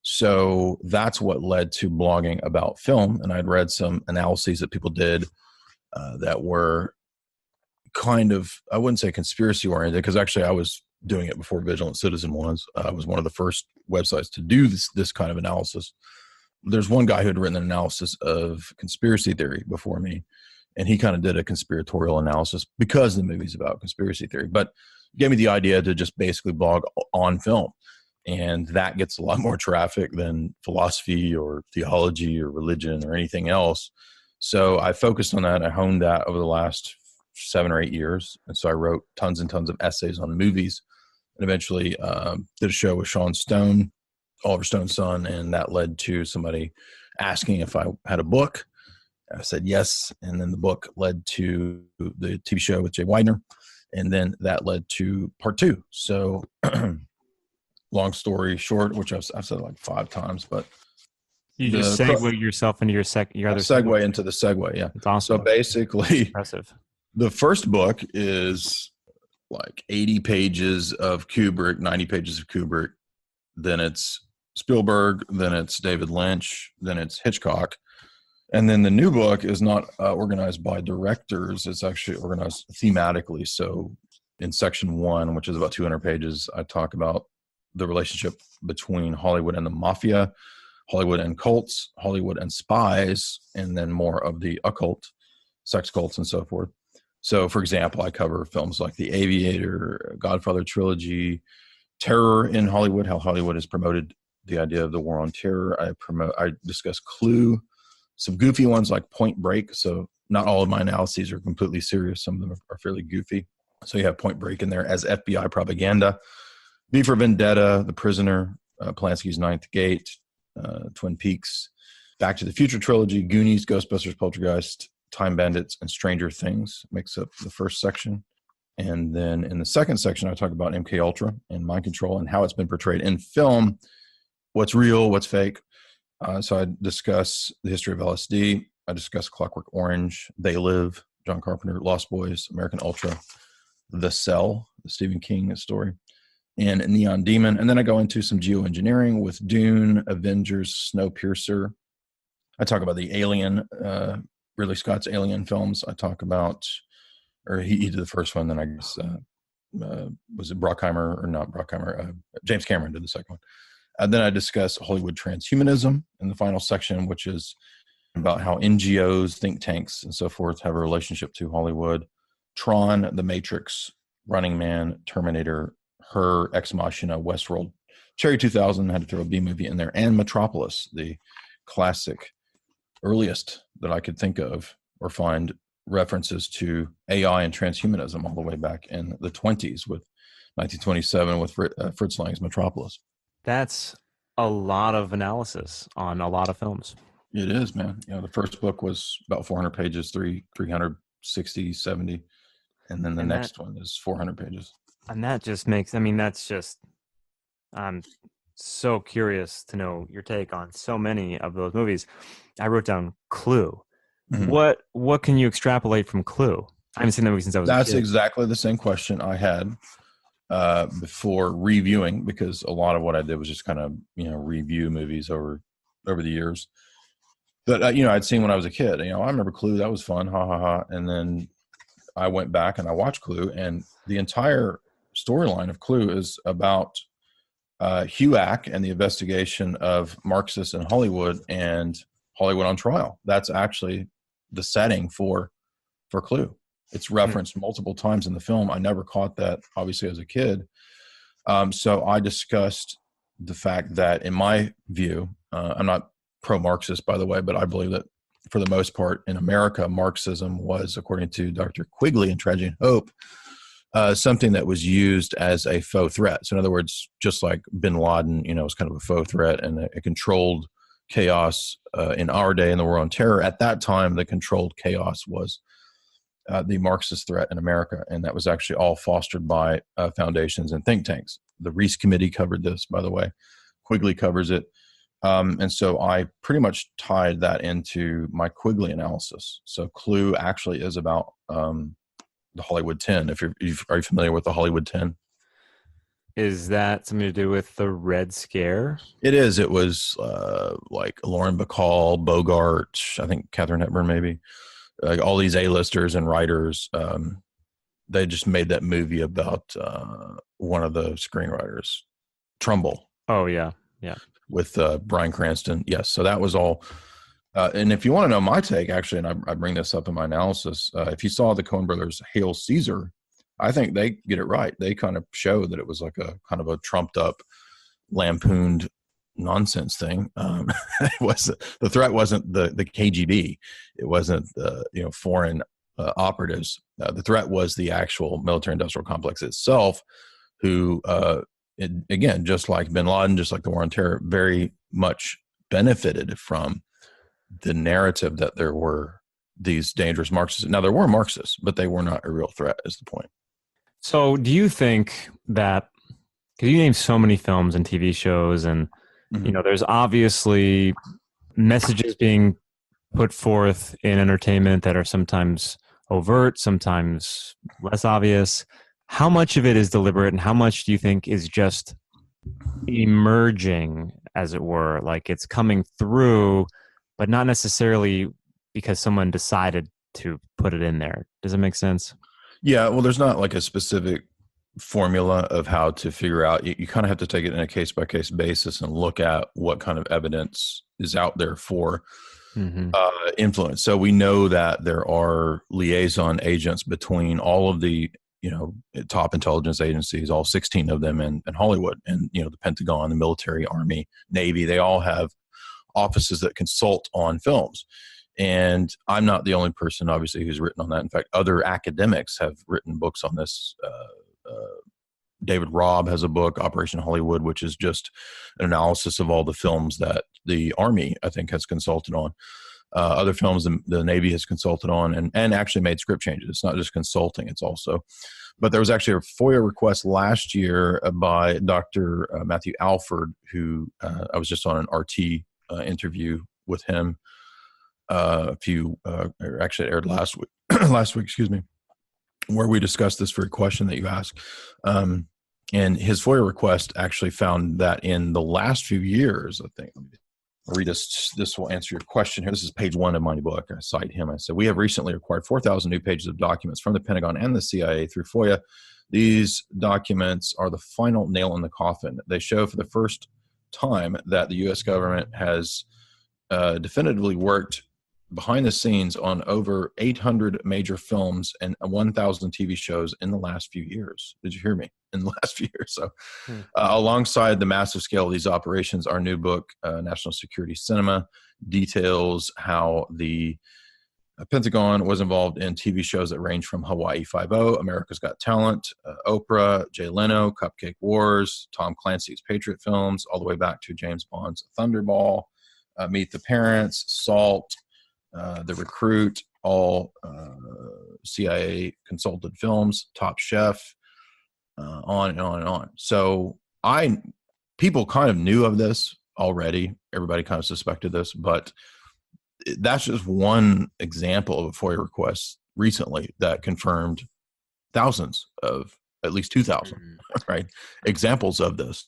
So that's what led to blogging about film. And I'd read some analyses that people did that were kind of, I wouldn't say conspiracy oriented, because actually I was doing it before Vigilant Citizen was. I was one of the first websites to do this kind of analysis. There's one guy who had written an analysis of conspiracy theory before me, and he kind of did a conspiratorial analysis because the movie's about conspiracy theory, but gave me the idea to just basically blog on film. And that gets a lot more traffic than philosophy or theology or religion or anything else. So I focused on that. I honed that over the last 7 or 8 years. And so I wrote tons and tons of essays on movies, and eventually did a show with Sean Stone, Oliver Stone's son. And that led to somebody asking if I had a book. I said yes. And then the book led to the TV show with Jay Widener. And then that led to part 2. So long story short, which I've said like 5 times, but you just segue yourself into your other segue into the segue. Yeah. It's awesome. So basically, impressive. The first book is like 80 pages of Kubrick, 90 pages of Kubrick. Then it's Spielberg. Then it's David Lynch. Then it's Hitchcock. And then the new book is not organized by directors. It's actually organized thematically. So in section 1, which is about 200 pages, I talk about the relationship between Hollywood and the mafia, Hollywood and cults, Hollywood and spies, and then more of the occult, sex cults, and so forth. So, for example, I cover films like The Aviator, Godfather trilogy, terror in Hollywood, how Hollywood has promoted the idea of the war on terror. I discuss Clue, some goofy ones like Point Break. So not all of my analyses are completely serious. Some of them are fairly goofy. So you have Point Break in there as FBI propaganda. V for Vendetta, The Prisoner, Polanski's Ninth Gate, Twin Peaks, Back to the Future trilogy, Goonies, Ghostbusters, Poltergeist, Time Bandits, and Stranger Things makes up the first section. And then in the second section, I talk about MKUltra and mind control and how it's been portrayed in film, what's real, what's fake. So I discuss the history of LSD. I discuss Clockwork Orange, They Live, John Carpenter, Lost Boys, American Ultra, The Cell, the Stephen King story, and Neon Demon. And then I go into some geoengineering with Dune, Avengers, Snowpiercer. I talk about the Alien, Ridley Scott's Alien films. I talk about, or he did the first one, then I guess, was it Brockheimer or not Brockheimer? James Cameron did the second one. And then I discuss Hollywood transhumanism in the final section, which is about how NGOs, think tanks, and so forth have a relationship to Hollywood. Tron, The Matrix, Running Man, Terminator, Her, Ex Machina, Westworld, Cherry 2000, had to throw a B movie in there, and Metropolis, the classic, earliest that I could think of or find references to AI and transhumanism all the way back in the 20s with 1927 with Fritz Lang's Metropolis. That's a lot of analysis on a lot of films. It is, man. You know, the first book was about 400 pages, 360, 70. And then the next one is 400 pages. And that just makes, I mean, that's just, I'm so curious to know your take on so many of those movies. I wrote down Clue. Mm-hmm. What can you extrapolate from Clue? I haven't seen that movie since I was a kid. That's exactly the same question I had before reviewing, because a lot of what I did was just kind of, review movies over the years that, I'd seen when I was a kid. I remember Clue. That was fun. Ha, ha, ha. And then I went back and I watched Clue, and the entire storyline of Clue is about HUAC and the investigation of Marxists in Hollywood and Hollywood on trial. That's actually the setting for Clue. It's referenced multiple times in the film. I never caught that, obviously, as a kid. So I discussed the fact that, in my view, I'm not pro-Marxist, by the way, but I believe that for the most part in America, Marxism was, according to Dr. Quigley in Tragedy and Hope, something that was used as a faux threat. So in other words, just like bin Laden, was kind of a faux threat and a controlled chaos in our day in the war on terror. At that time, the controlled chaos was the Marxist threat in America. And that was actually all fostered by foundations and think tanks. The Reese Committee covered this, by the way. Quigley covers it. And so I pretty much tied that into my Quigley analysis. So Clue actually is about the Hollywood 10. Are you familiar with the Hollywood 10? Is that something to do with the Red Scare? It is. It was like Lauren Bacall, Bogart, I think Katharine Hepburn, maybe, like all these A-listers and writers. They just made that movie about one of the screenwriters, Trumbull. Oh yeah, yeah. With Bryan Cranston. Yes, so that was all. And if you want to know my take, actually, and I bring this up in my analysis, if you saw the Coen brothers' Hail Caesar, I think they get it right. They kind of show that it was like a kind of a trumped up, lampooned nonsense thing. The threat wasn't the KGB. It wasn't the foreign operatives. The threat was the actual military-industrial complex itself, who again, just like Bin Laden, just like the War on Terror, very much benefited from the narrative that there were these dangerous Marxists. Now, there were Marxists, but they were not a real threat, is the point. So do you think that, because you name so many films and TV shows, and there's obviously messages being put forth in entertainment that are sometimes overt, sometimes less obvious. How much of it is deliberate, and how much do you think is just emerging, as it were, like it's coming through, but not necessarily because someone decided to put it in there? Does it make sense? Yeah, well, there's not like a specific formula of how to figure out. You kind of have to take it in a case-by-case basis and look at what kind of evidence is out there for influence. So we know that there are liaison agents between all of the top intelligence agencies, all 16 of them in Hollywood, and the Pentagon, the military, Army, Navy. They all have offices that consult on films. And I'm not the only person, obviously, who's written on that. In fact, other academics have written books on this. David Robb has a book, Operation Hollywood, which is just an analysis of all the films that the Army, I think, has consulted on. Other films the Navy has consulted on, and actually made script changes. It's not just consulting, it's also. But there was actually a FOIA request last year by Dr. Matthew Alford, who I was just on an RT interview with him. Actually it aired last week, excuse me, where we discussed this very question that you asked. And his FOIA request actually found that in the last few years, I think, I'll read this. This will answer your question here. This is page 1 of my book. I cite him. I said, "We have recently acquired 4,000 new pages of documents from the Pentagon and the CIA through FOIA. These documents are the final nail in the coffin. They show for the first time that the U.S. government has definitively worked behind the scenes on over 800 major films and 1,000 TV shows in the last few years." Did you hear me? In the last few years. So alongside the massive scale of these operations, our new book, National Security Cinema, details how the Pentagon was involved in TV shows that range from Hawaii Five-0, America's Got Talent, Oprah, Jay Leno, Cupcake Wars, Tom Clancy's Patriot films, all the way back to James Bond's Thunderball, Meet the Parents, Salt, The Recruit, all CIA consulted films, Top Chef, on and on and on. So people kind of knew of this already. Everybody kind of suspected this, but that's just one example of a FOIA request recently that confirmed thousands of, at least 2,000, right, examples of this.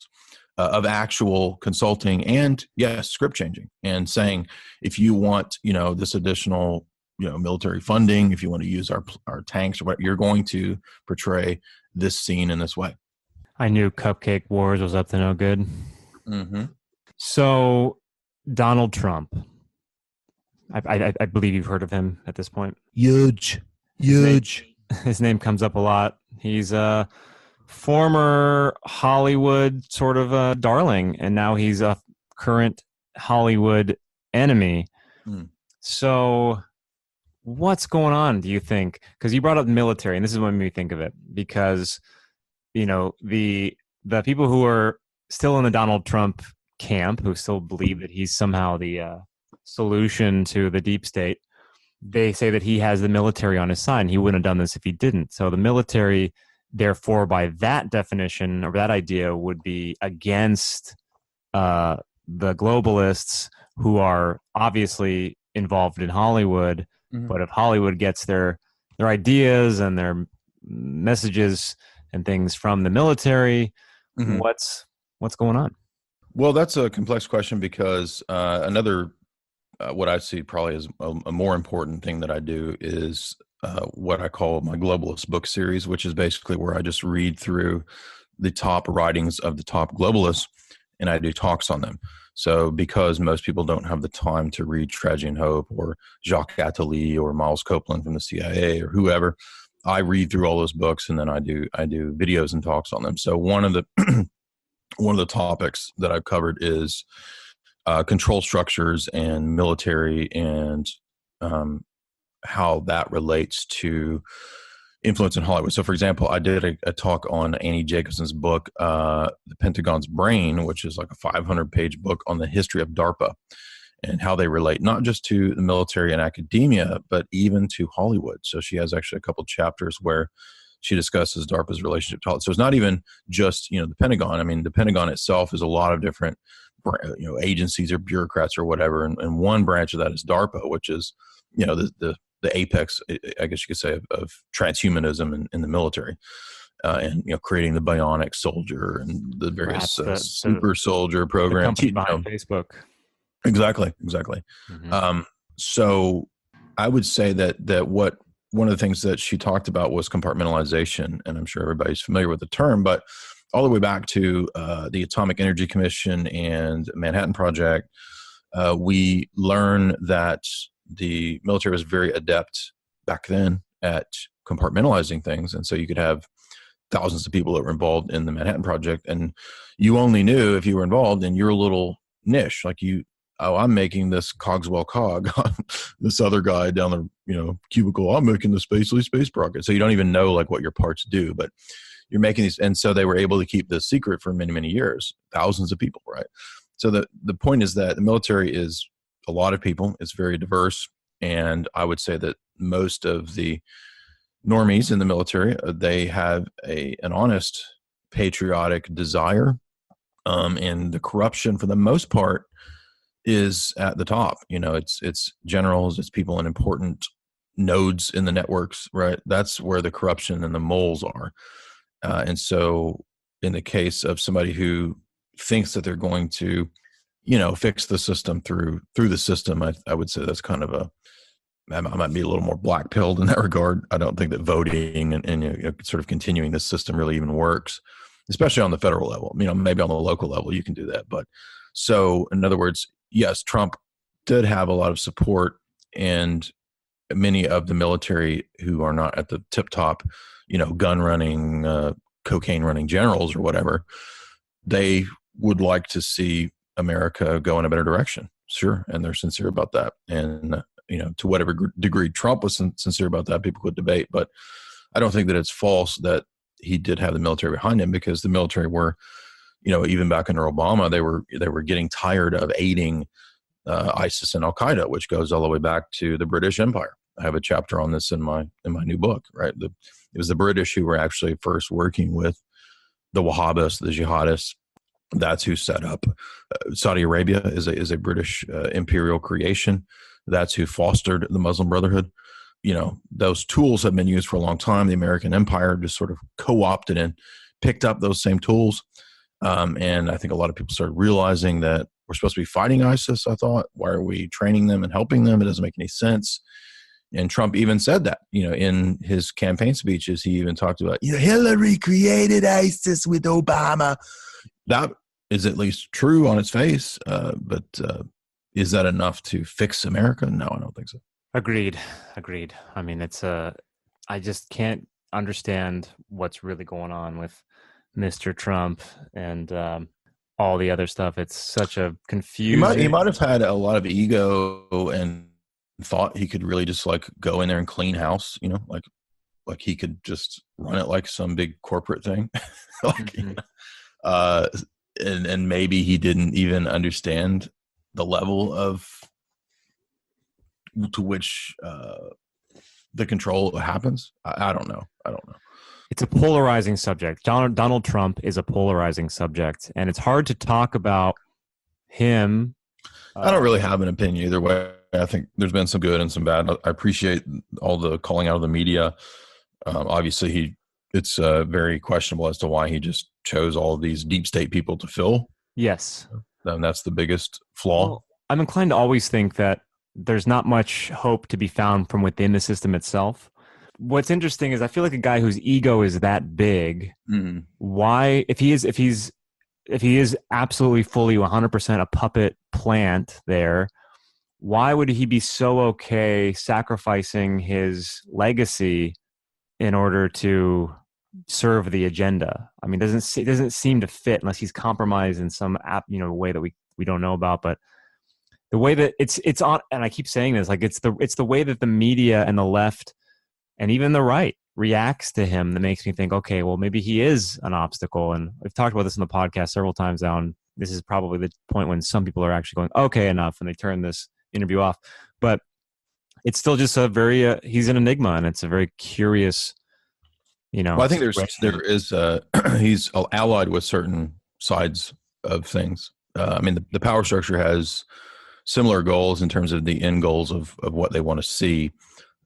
Of actual consulting and yes, script changing, and saying, if you want, this additional, military funding, if you want to use our tanks or what, you're going to portray this scene in this way. I knew Cupcake Wars was up to no good. Mm-hmm. So Donald Trump, I believe you've heard of him at this point. Huge. His name comes up a lot. He's a former Hollywood sort of darling, and now he's a current Hollywood enemy. So what's going on, do you think? Because you brought up military, and this is what made me think of it, because the people who are still in the Donald Trump camp, who still believe that he's somehow the solution to the deep state, they say that he has the military on his side, and he wouldn't have done this if he didn't. So the military, therefore, by that definition or that idea, would be against the globalists who are obviously involved in Hollywood. Mm-hmm. But if Hollywood gets their ideas and their messages and things from the military, Mhm. What's going on? Well, that's a complex question because another what I see probably as a more important thing that I do is what I call my globalist book series, which is basically where I just read through the top writings of the top globalists and I do talks on them. So because most people don't have the time to read Tragedy and Hope or Jacques Attali or Miles Copeland from the CIA or whoever, I read through all those books and then I do videos and talks on them. So one of the one of the topics that I've covered is control structures and military and how that relates to influence in Hollywood. So, for example, I did a talk on Annie Jacobson's book, The Pentagon's Brain, which is like a 500-page book on the history of DARPA and how they relate not just to the military and academia, but even to Hollywood. So she has actually a couple chapters where she discusses DARPA's relationship to Hollywood. So it's not even just, the Pentagon. I mean, the Pentagon itself is a lot of different, agencies or bureaucrats or whatever. And one branch of that is DARPA, which is, the apex, I guess you could say, of transhumanism in the military, and creating the bionic soldier and the various super soldier programs. The company behind Facebook. Exactly. Mm-hmm. So I would say that one of the things that she talked about was compartmentalization, and I'm sure everybody's familiar with the term, but all the way back to the Atomic Energy Commission and Manhattan Project, we learn that the military was very adept back then at compartmentalizing things. And so you could have thousands of people that were involved in the Manhattan Project, and you only knew if you were involved in your little niche. Like I'm making this Cogswell cog. This other guy down the cubicle, I'm making the space rocket. So you don't even know like what your parts do, but you're making these. And so they were able to keep this secret for many, many years, thousands of people, right? So the point is that the military is a lot of people. It's very diverse. And I would say that most of the normies in the military, they have an honest patriotic desire. And the corruption for the most part is at the top. It's generals, it's people in important nodes in the networks, right? That's where the corruption and the moles are. And so in the case of somebody who thinks that they're going to, fix the system through the system, I would say that's kind of I might be a little more black pilled in that regard. I don't think that voting and sort of continuing this system really even works, especially on the federal level. Maybe on the local level you can do that. But so in other words, yes, Trump did have a lot of support, and many of the military who are not at the tip top, gun running, cocaine running generals or whatever, they would like to see America go in a better direction. Sure. And they're sincere about that. And, to whatever degree Trump was sincere about that, people could debate. But I don't think that it's false that he did have the military behind him, because the military were, even back under Obama, they were getting tired of aiding ISIS and Al Qaeda, which goes all the way back to the British Empire. I have a chapter on this in my new book. Right, it was the British who were actually first working with the Wahhabists, the jihadists. That's who set up Saudi Arabia is a British imperial creation. That's who fostered the Muslim Brotherhood. Those tools have been used for a long time. The American Empire just sort of co-opted and picked up those same tools. And I think a lot of people started realizing that we're supposed to be fighting ISIS. I thought, why are we training them and helping them? It doesn't make any sense. And Trump even said that, in his campaign speeches. He even talked about, Hillary created ISIS with Obama. That is at least true on its face. But is that enough to fix America? No, I don't think so. Agreed. I mean, I just can't understand what's really going on with Mr. Trump and all the other stuff. It's such a confusing. He might have had a lot of ego and thought he could really just like go in there and clean house, like he could just run it like some big corporate thing. And maybe he didn't even understand the level to which the control happens. I don't know. It's a polarizing subject. Donald Trump is a polarizing subject, and it's hard to talk about him. I don't really have an opinion either way. I think there's been some good and some bad. I appreciate all the calling out of the media. Obviously, he it's very questionable as to why he just chose all of these deep state people to fill. Yes. And that's the biggest flaw. Well, I'm inclined to always think that there's not much hope to be found from within the system itself. What's interesting is I feel like a guy whose ego is that big, why, if he is absolutely fully 100% a puppet plant there, why would he be so okay sacrificing his legacy in order to serve the agenda? I mean, it doesn't seem to fit unless he's compromised in some way that we don't know about. But the way that it's on, and I keep saying this, like it's the way that the media and the left and even the right reacts to him that makes me think, okay, well, maybe he is an obstacle. And we've talked about this in the podcast several times now, and this is probably the point when some people are actually going, okay, enough, and they turn this interview off. But it's still just a very he's an enigma, and it's a very curious, Well, I think there is he's allied with certain sides of things. I mean, the power structure has similar goals in terms of the end goals of what they want to see.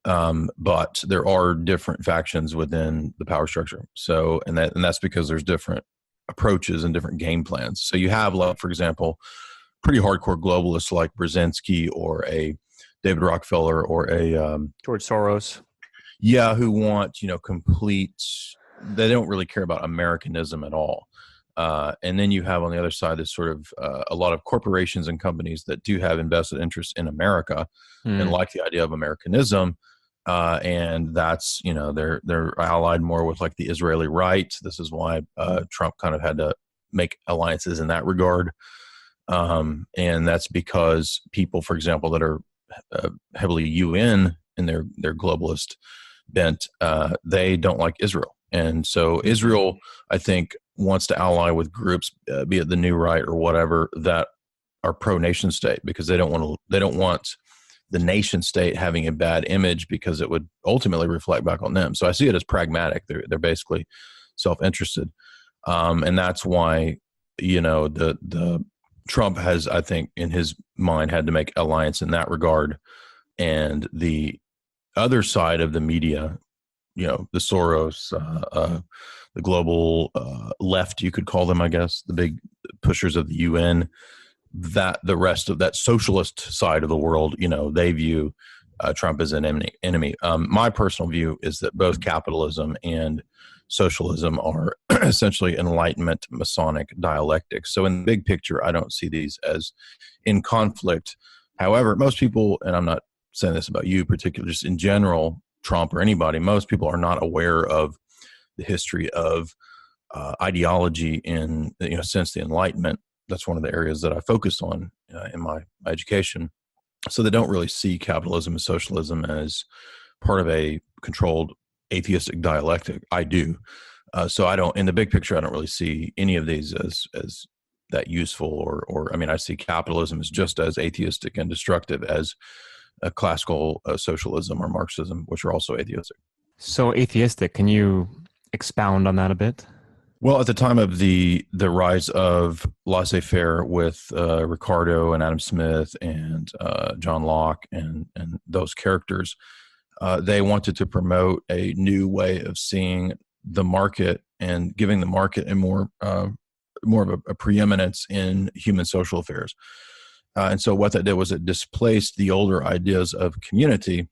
But there are different factions within the power structure. So, and that's because there's different approaches and different game plans. So you have, like, for example, pretty hardcore globalists like Brzezinski or a David Rockefeller or a George Soros. Yeah, who want, complete, they don't really care about Americanism at all. And then you have on the other side this sort of a lot of corporations and companies that do have invested interests in America and like the idea of Americanism. And that's, they're allied more with like the Israeli right. This is why Trump kind of had to make alliances in that regard. And that's because people, for example, that are heavily UN in their globalist bent, they don't like Israel. And so Israel, I think, wants to ally with groups, be it the New Right or whatever, that are pro-nation state, because they don't want the nation state having a bad image, because it would ultimately reflect back on them. So I see it as pragmatic. They're basically self-interested, and that's why the Trump has, I think, in his mind, had to make alliance in that regard. And the other side of the media, the Soros, the global left, you could call them, I guess, the big pushers of the UN, that the rest of that socialist side of the world, they view Trump as an enemy. My personal view is that both capitalism and socialism are essentially Enlightenment Masonic dialectics. So in the big picture, I don't see these as in conflict. However, most people, and I'm not saying this about you particularly, just in general, Trump or anybody, most people are not aware of the history of ideology in, since the Enlightenment. That's one of the areas that I focused on in my education. So they don't really see capitalism and socialism as part of a controlled atheistic dialectic. I do. So I don't, in the big picture, I don't really see any of these as that useful, or I mean, I see capitalism as just as atheistic and destructive as a classical socialism or Marxism, which are also atheistic. So atheistic, can you expound on that a bit? Well, at the time of the rise of laissez-faire with Ricardo and Adam Smith and John Locke and those characters, they wanted to promote a new way of seeing the market and giving the market a more of a preeminence in human social affairs. And so what that did was it displaced the older ideas of community.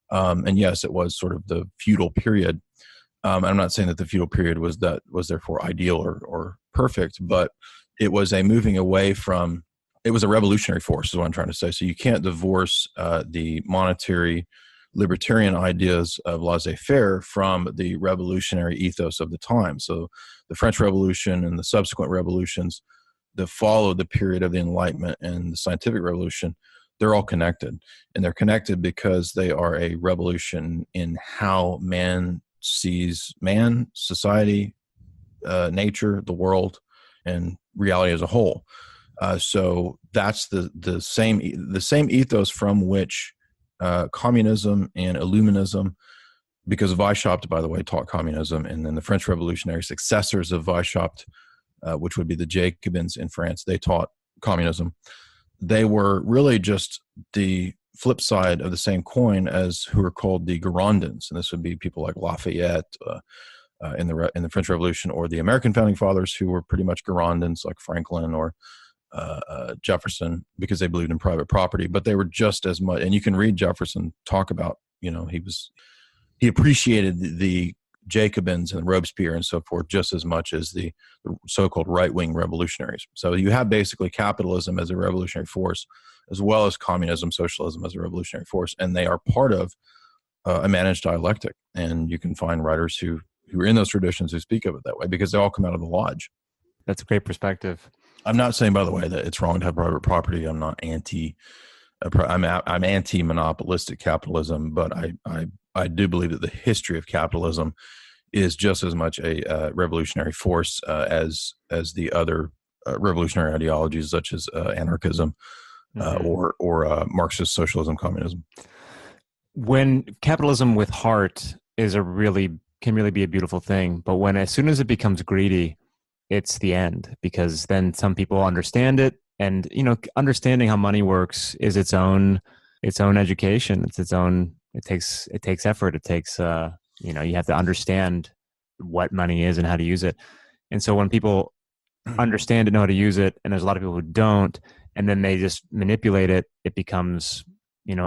And yes, it was sort of the feudal period. I'm not saying that the feudal period was therefore ideal or perfect, but it was a moving away from, it was a revolutionary force is what I'm trying to say. So you can't divorce the monetary libertarian ideas of laissez-faire from the revolutionary ethos of the time. So the French Revolution and the subsequent revolutions that followed the period of the Enlightenment and the scientific revolution, they're all connected. And they're connected because they are a revolution in how man sees man, society, nature, the world, and reality as a whole. So that's the same ethos from which communism and Illuminism, because Weishaupt, by the way, taught communism, and then the French revolutionary successors of Weishaupt, which would be the Jacobins in France, they taught communism. They were really just the flip side of the same coin as who are called the Girondins. And this would be people like Lafayette, in the French Revolution, or the American founding fathers who were pretty much Girondins like Franklin or Jefferson, because they believed in private property. But they were just as much, and you can read Jefferson talk about, he appreciated the Jacobins and Robespierre and so forth just as much as the so-called right-wing revolutionaries. So you have basically capitalism as a revolutionary force, as well as communism, socialism as a revolutionary force, and they are part of a managed dialectic. And you can find writers who are in those traditions who speak of it that way, because they all come out of the lodge. That's a great perspective. I'm not saying, by the way, that it's wrong to have private property. I'm not I'm anti-monopolistic capitalism, but I do believe that the history of capitalism is just as much a revolutionary force as the other revolutionary ideologies, such as anarchism or Marxist socialism, communism. When capitalism with heart can really be a beautiful thing, but as soon as it becomes greedy, it's the end, because then some people understand it, and understanding how money works is its own education. It takes effort. It takes you have to understand what money is and how to use it. And so when people understand and know how to use it, and there's a lot of people who don't, and then they just manipulate it, it becomes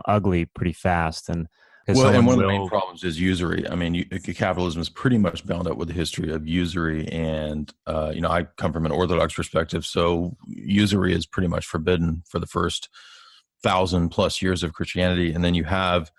ugly pretty fast. And one of the main problems is usury. I mean, capitalism is pretty much bound up with the history of usury, and I come from an Orthodox perspective, so usury is pretty much forbidden for the first 1,000+ years of Christianity, and then you have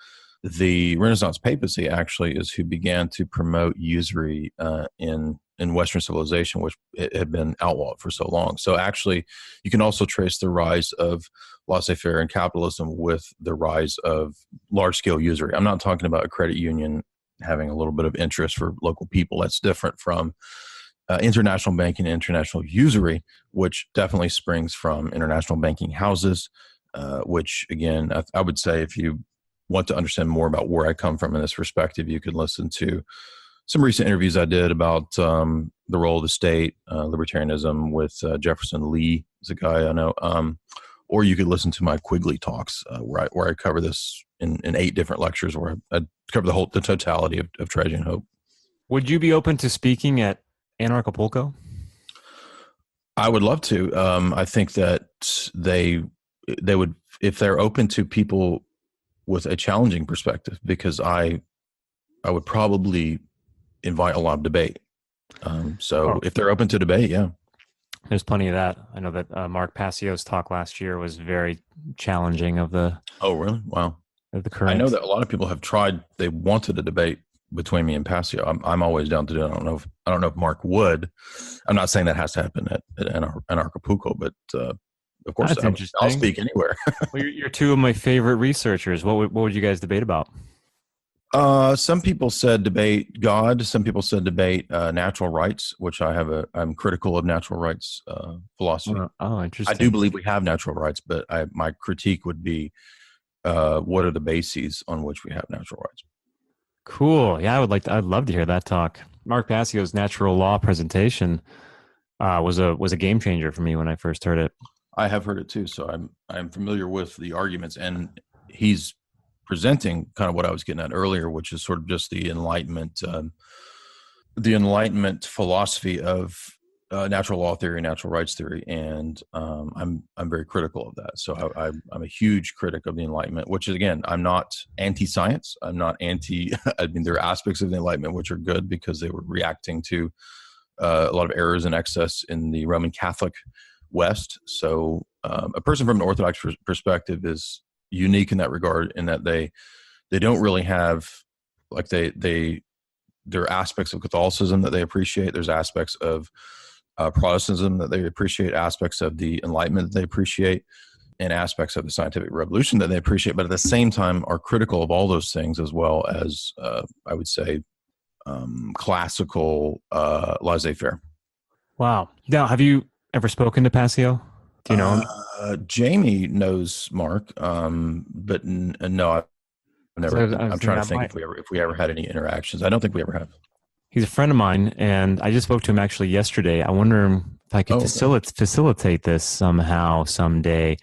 the Renaissance papacy actually is who began to promote usury in Western civilization, which it had been outlawed for so long. So actually, you can also trace the rise of laissez-faire and capitalism with the rise of large-scale usury. I'm not talking about a credit union having a little bit of interest for local people. That's different from international banking and international usury, which definitely springs from international banking houses, which, again, I would say if you want to understand more about where I come from in this perspective, you could listen to some recent interviews I did about the role of the state, libertarianism with Jefferson Lee is a guy I know, or you could listen to my Quigley talks where I cover this in 8 different lectures, where I cover the totality of tragedy and hope. Would you be open to speaking at Anarchapulco? I would love to. I think that they would, if they're open to people with a challenging perspective, because I would probably invite a lot of debate. If they're open to debate, yeah. There's plenty of that. I know that Mark Passio's talk last year was very challenging of the... Oh, really? Wow. Of the current. I know that a lot of people have tried. They wanted a debate between me and Passio. I'm always down to do it. I don't know if Mark would. I'm not saying that has to happen at Anarchapulco, but of course, I'll speak anywhere. Well, you're 2 of my favorite researchers. What would you guys debate about? Some people said debate God. Some people said debate natural rights, which I'm critical of natural rights philosophy. Oh, interesting. I do believe we have natural rights, but my critique would be what are the bases on which we have natural rights? Cool. Yeah, I'd love to hear that talk. Mark Passio's natural law presentation was a game changer for me when I first heard it. I have heard it too, so I'm familiar with the arguments, and he's presenting kind of what I was getting at earlier, which is sort of just the Enlightenment philosophy of natural law theory, natural rights theory, and I'm very critical of that. So I'm a huge critic of the Enlightenment, which is, again, I'm not anti-science. I'm not anti. I mean, there are aspects of the Enlightenment which are good because they were reacting to a lot of errors and excess in the Roman Catholic West. So a person from an Orthodox perspective is unique in that regard, in that they don't really have, like, there are aspects of Catholicism that they appreciate. There's aspects of Protestantism that they appreciate, aspects of the Enlightenment that they appreciate, and aspects of the scientific revolution that they appreciate, but at the same time are critical of all those things, as well as I would say classical laissez-faire. Wow. Now, have you ever spoken to Passio? Do you know him? Jamie knows Mark, but no, I've never. I'm trying to think if we ever had any interactions. I don't think we ever have. He's a friend of mine, and I just spoke to him actually yesterday. I wonder if I could facilitate this somehow someday.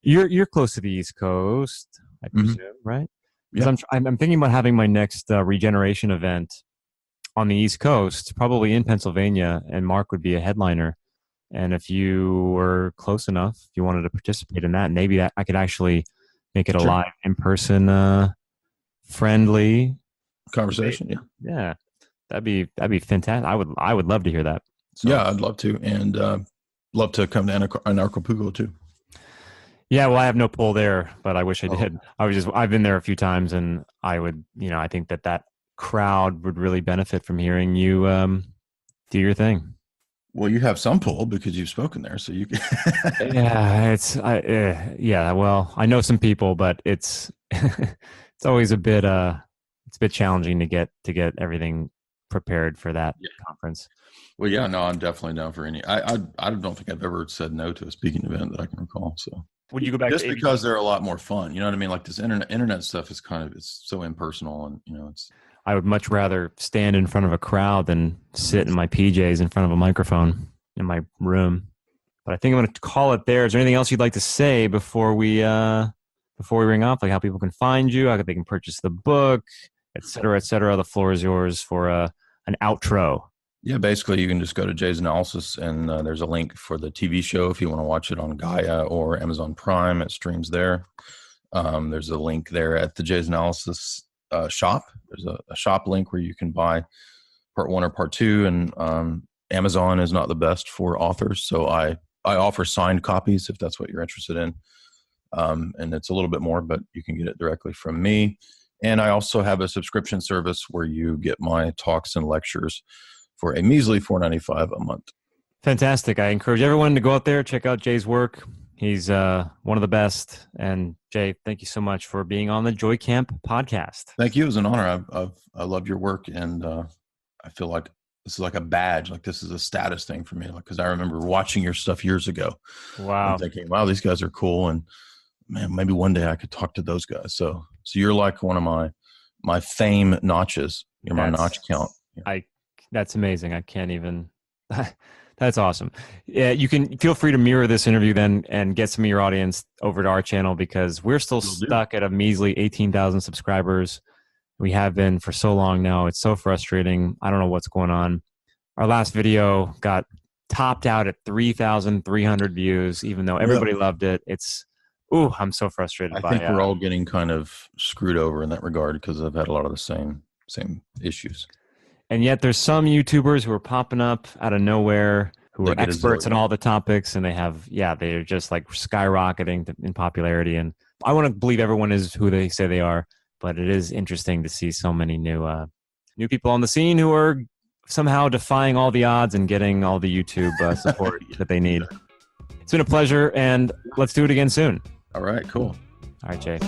You're close to the East Coast, I presume, right? Because I'm thinking about having my next regeneration event on the East Coast, probably in Pennsylvania, and Mark would be a headliner. And if you were close enough, if you wanted to participate in that, maybe that I could actually make it a live, in-person, friendly conversation. debate. Yeah, that'd be fantastic. I would love to hear that. So. Yeah, I'd love to, and love to come to Anarchapulco too. Yeah, well, I have no pull there, but I wish I did. I've been there a few times, and I would, I think that crowd would really benefit from hearing you do your thing. Well, you have some pull because you've spoken there, so you can. Yeah, well, I know some people, but it's it's always a bit challenging to get everything prepared for that conference. Well, yeah, no, I'm definitely down for any. I don't think I've ever said no to a speaking event that I can recall. So would you go back just because they're a lot more fun? You know what I mean? Like this internet stuff is it's so impersonal, and it's. I would much rather stand in front of a crowd than sit in my PJs in front of a microphone in my room. But I think I'm going to call it there. Is there anything else you'd like to say before we ring off? Like how people can find you, how they can purchase the book, et cetera, et cetera. The floor is yours for an outro. Yeah, basically you can just go to Jay's Analysis, and there's a link for the TV show if you want to watch it on Gaia or Amazon Prime. It streams there. There's a link there at the Jay's Analysis shop. There's a shop link where you can buy part 1 or part 2, and Amazon is not the best for authors, so I offer signed copies if that's what you're interested in, and it's a little bit more, but you can get it directly from me. And I also have a subscription service where you get my talks and lectures for a measly $4.95 a month. Fantastic. I encourage everyone to go out there, check out Jay's work. He's one of the best. And Jay, thank you so much for being on the JoyCamp podcast. Thank you. It was an honor. I love your work, and I feel like this is like a badge. Like this is a status thing for me. Like, because I remember watching your stuff years ago. Wow. And thinking, wow, these guys are cool, and man, maybe one day I could talk to those guys. So you're like one of my fame notches. You're my notch count. Yeah. That's amazing. I can't even. That's awesome. Yeah, you can feel free to mirror this interview then and get some of your audience over to our channel, because we're still stuck at a measly 18,000 subscribers. We have been for so long now. It's so frustrating. I don't know what's going on. Our last video got topped out at 3,300 views, even though everybody loved it. I'm so frustrated. I think we're all getting kind of screwed over in that regard because I've had a lot of the same issues. And yet there's some YouTubers who are popping up out of nowhere who are experts in all the topics, and they're just like skyrocketing in popularity. And I want to believe everyone is who they say they are, but it is interesting to see so many new people on the scene who are somehow defying all the odds and getting all the YouTube support that they need. It's been a pleasure, and let's do it again soon. All right, cool. All right, Jay.